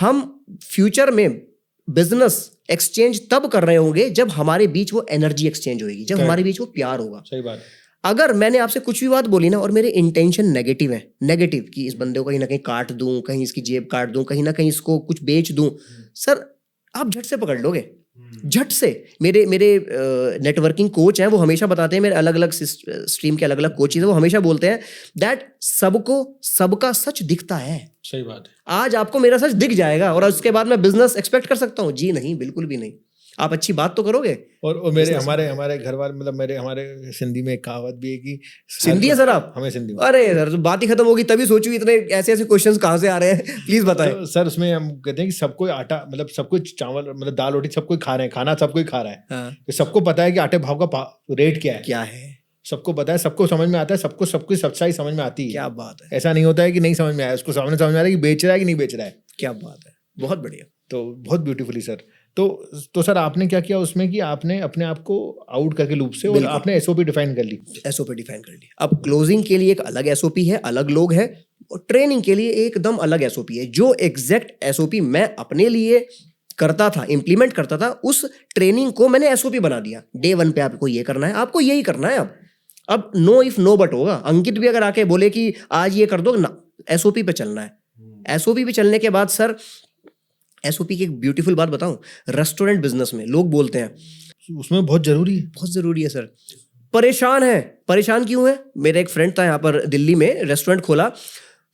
हम फ्यूचर में बिजनेस एक्सचेंज तब कर रहे होंगे जब हमारे बीच वो एनर्जी एक्सचेंज होगी, जब हमारे बीच वो प्यार होगा। सही बात। अगर मैंने आपसे कुछ भी बात बोली ना, और मेरे इंटेंशन नेगेटिव है, नेगेटिव कि इस बंदे को कहीं ना कहीं काट दूं, कहीं इसकी जेब काट दूं, कहीं ना कहीं इसको कुछ बेच दूं, सर आप झट से पकड़ लोगे, झट से। मेरे नेटवर्किंग कोच हैं, वो हमेशा बताते हैं, मेरे अलग अलग स्ट्रीम के अलग अलग कोचेज हैं, वो हमेशा बोलते हैं दैट सबको सबका सच दिखता है। सही बात है। आज आपको मेरा सच दिख जाएगा और उसके बाद मैं बिजनेस एक्सपेक्ट कर सकता हूँ? जी नहीं, बिल्कुल भी नहीं। आप अच्छी बात तो करोगे। और मेरे हमारे घर वाले, मतलब हमारे सिंधी में एक कहावत भी है कि सिंधी है सर आप? हमें सिंधी। अरे सर तो बात ही खत्म होगी, तभी सोचू इतने ऐसे क्वेश्चंस कहाँ से आ रहे हैं, प्लीज बताएं। तो सर उसमें हम कहते हैं कि सबको आटा, मतलब सबको चावल, मतलब दाल रोटी सबको खा रहे हैं, खाना सबको खा रहा है। हाँ। सबको पता है कि आटे भाव का रेट क्या है, सबको पता है, सबको समझ में आता है, सबको सच्चाई समझ में आती है। क्या बात है। ऐसा नहीं होता है कि नहीं समझ में आया, उसको समझ में आ रहा है कि बेच रहा है कि नहीं बेच रहा है। क्या बात है, बहुत बढ़िया। तो बहुत ब्यूटीफुली सर। तो सर आपने क्या किया उसमें कि आपने अपने आप को आउट करके लूप से, और आपने एसओपी डिफाइन कर ली। एसओपी डिफाइन कर ली। अब क्लोजिंग के लिए एक अलग एसओपी है, अलग लोग है, और ट्रेनिंग के लिए एकदम अलग एसओपी है। जो एग्जैक्ट एसओपी मैं अपने लिए करता था, इंप्लीमेंट करता था, उस ट्रेनिंग को मैंने एसओपी बना दिया। डे 1 पे आपको ये करना है, आपको यही करना है। अब नो इफ नो बट होगा। अंकित भी अगर आके बोले कि आज ये कर दो ना, एसओपी पे चलना है। एसओपी पे चलने के बाद सर, एसओपी की एक ब्यूटीफुल बात बताऊं, रेस्टोरेंट बिजनेस में लोग बोलते हैं उसमें बहुत जरूरी है सर। परेशान क्यों है? मेरा एक फ्रेंड था यहाँ पर दिल्ली में, रेस्टोरेंट खोला,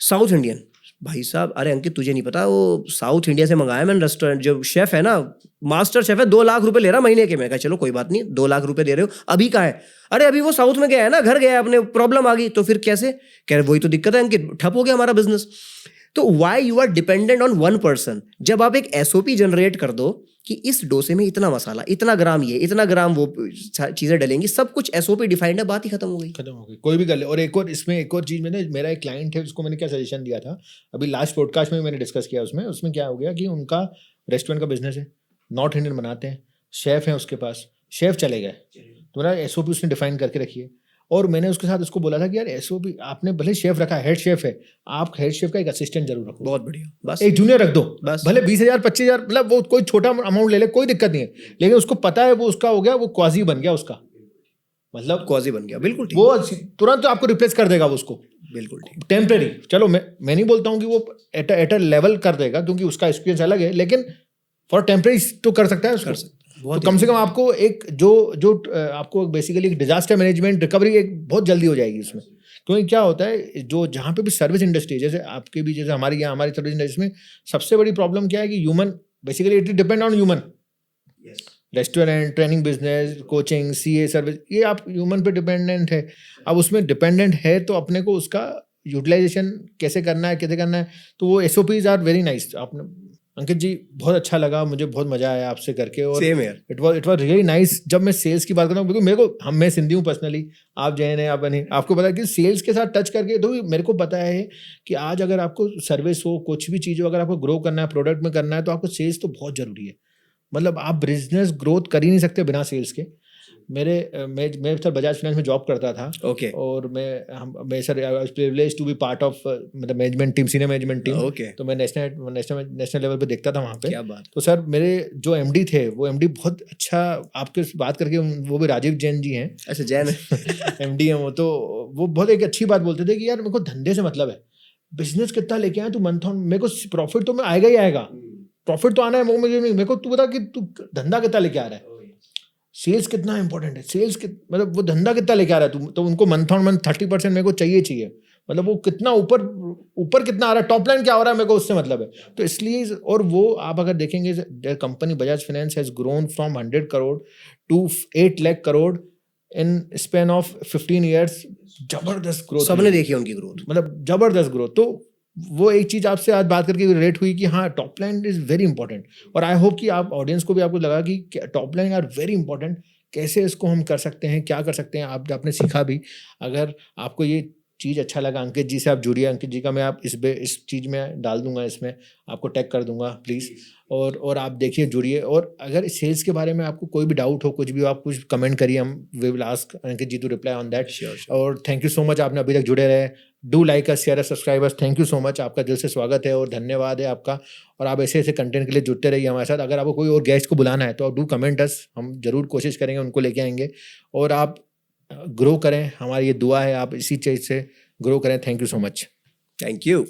साउथ इंडियन। भाई साहब, अरे अंकित तुझे नहीं पता, वो साउथ इंडिया से मंगाया मैंने रेस्टोरेंट। जो शेफ है ना, मास्टर शेफ है, 2 लाख रुपए ले रहा महीने के। मैं कहा चलो कोई बात नहीं, 2 लाख रुपए दे रहे हो, अभी कहाँ है? अरे अभी वो साउथ में गया है ना, घर गया है, अपने प्रॉब्लम आ गई। तो फिर कैसे? कह रहे वही तो दिक्कत है अंकित, ठप हो गया हमारा बिजनेस। तो why you are dependent on one person? जब आप एक एसओपी जनरेट कर दो कि इस डोसे में इतना मसाला, इतना ग्राम ये, इतना ग्राम वो चीजें डलेंगी, सब कुछ एसओपी डिफाइंड है, बात ही खत्म हो गई। कोई भी कर ले। और इसमें एक और चीज, मैंने, मेरा एक क्लाइंट है, उसको मैंने क्या सजेशन दिया था, अभी लास्ट पॉडकास्ट में मैंने डिस्कस किया। उसमें क्या हो गया कि उनका रेस्टोरेंट का बिजनेस है, नॉर्थ इंडियन बनाते हैं, शेफ है उसके पास, शेफ चले गए, तो मेरा एसओपी उसने डिफाइन करके रखी है। और मैंने उसके साथ उसको बोला था कि यार एसओपी आपने भले शेफ रखा है, हेड शेफ है, आप हेड शेफ का एक असिस्टेंट जरूर रखो। बहुत बढ़िया, बस एक जूनियर रख दो, बस। भले 20,000 25,000, मतलब वो कोई छोटा अमाउंट ले ले, कोई दिक्कत नहीं है, लेकिन उसको पता है वो उसका हो गया, वो क्वाजी बन गया उसका, मतलब क्वाजी बन गया, बिल्कुल ठीक, वो तुरंत आपको रिप्लेस कर देगा उसको, बिल्कुल ठीक, टेम्परेरी। चलो मैं नहीं बोलता हूँ कि वो एट अ लेवल कर देगा, क्योंकि उसका एक्सपीरियंस अलग है, लेकिन फॉर टेम्परेरी तो कर सकता है उसको। कर सकते हैं, तो बहुत कम से easy। कम आपको एक जो आपको बेसिकली एक डिजास्टर मैनेजमेंट रिकवरी एक बहुत जल्दी हो जाएगी उसमें। क्योंकि क्या होता है, जो जहाँ पे भी सर्विस इंडस्ट्री, जैसे आपके भी, जैसे हमारी यहाँ हमारी सर्विस इंडस्ट्री में सबसे बड़ी प्रॉब्लम क्या है कि human, basically it depend on human. Restaurant, training business, coaching, CA service, ये आप ह्यूमन पे डिपेंडेंट है। अब उसमें डिपेंडेंट है तो अपने को उसका यूटिलाइजेशन कैसे करना है, तो वो SOPs आर वेरी नाइस। आपने अंकित जी, बहुत अच्छा लगा, मुझे बहुत मजा आया आपसे करके, और सेम यार, इट वाज रियली नाइस। जब मैं सेल्स की बात करता हूँ, क्योंकि मेरे को मैं सिंधी हूँ पर्सनली, आप जैन है, आप नहीं, आपको पता है कि सेल्स के साथ टच करके, तो मेरे को पता है कि आज अगर आपको सर्विस हो, कुछ भी चीज़ हो, अगर आपको ग्रो करना है, प्रोडक्ट में करना है, तो आपको सेल्स तो बहुत जरूरी है। मतलब आप बिजनेस ग्रोथ कर ही नहीं सकते बिना सेल्स के। मैं सर बजाज फाइनेंस में जॉब करता था, ओके, और मैं sir privilege to be part of मतलब management team, senior management team. Okay, तो मैं नेशनल लेवल पे देखता था वहाँ पे। क्या बात, तो सर मेरे जो MD थे, वो MD बहुत अच्छा, आपके बात करके, वो भी राजीव जैन जी हैं, अच्छा जैन MD हैं वो। तो वो बहुत एक अच्छी बात बोलते थे कि यार मेरे को धंधे से मतलब है, बिजनेस कितना लेके आए तू मंथ ऑन, मेरे को प्रॉफिट तो मैं आएगा ही आएगा, प्रॉफिट तो आना है, वो मुझे नहीं, मेरे को तू बता कि तू धंधा कितना लेके आ रहा है, सेल्स कितना इंपॉर्टेंट है, मतलब वो धंधा कितना लेके आ रहा है तू। तो उनको मंथ ऑन मंथ 30% मेरे को चाहिए, मतलब वो कितना ऊपर ऊपर कितना आ रहा है, टॉप लाइन क्या हो रहा है, मेरे को उससे मतलब है। तो इसलिए, और वो आप अगर देखेंगे, company Bajaj finance has grown from 100 crore to 8 lakh crore in span of 15 years. जबरदस्त ग्रोथ, सबने देखी उनकी ग्रोथ, मतलब जबरदस्त ग्रोथ। तो वो एक चीज आपसे आज बात करके रिलेट हुई कि हाँ, top line is very important. और आई होप कि आप ऑडियंस को भी आपको लगा कि top line are very important, कैसे इसको हम कर सकते हैं, क्या कर सकते हैं, आपने सीखा भी। अगर आपको ये चीज़ अच्छा लगा, अंकित जी से आप जुड़िए, अंकित जी का मैं आप इस चीज़ में डाल दूंगा, इसमें आपको टैग कर दूंगा प्लीज़। और आप देखिए, जुड़िए। और अगर सेल्स के बारे में आपको कोई भी डाउट हो, कुछ भी, आप कुछ कमेंट करिए, हम we will ask Ankit ji to reply on that. Sure, और थैंक यू सो मच, आपने अभी तक जुड़े रहे। Do like us, share us, subscribers, thank you so much, आपका दिल से स्वागत है और धन्यवाद है आपका। और आप ऐसे ऐसे कंटेंट के लिए जुड़ते रहिए हमारे साथ। अगर आपको कोई और गेस्ट को बुलाना है तो डू कमेंट अस, हम जरूर कोशिश करेंगे, उनको लेके आएंगे। और आप ग्रो करें, हमारी ये दुआ है, आप इसी चीज़ से ग्रो करें। Thank you so much. Thank you.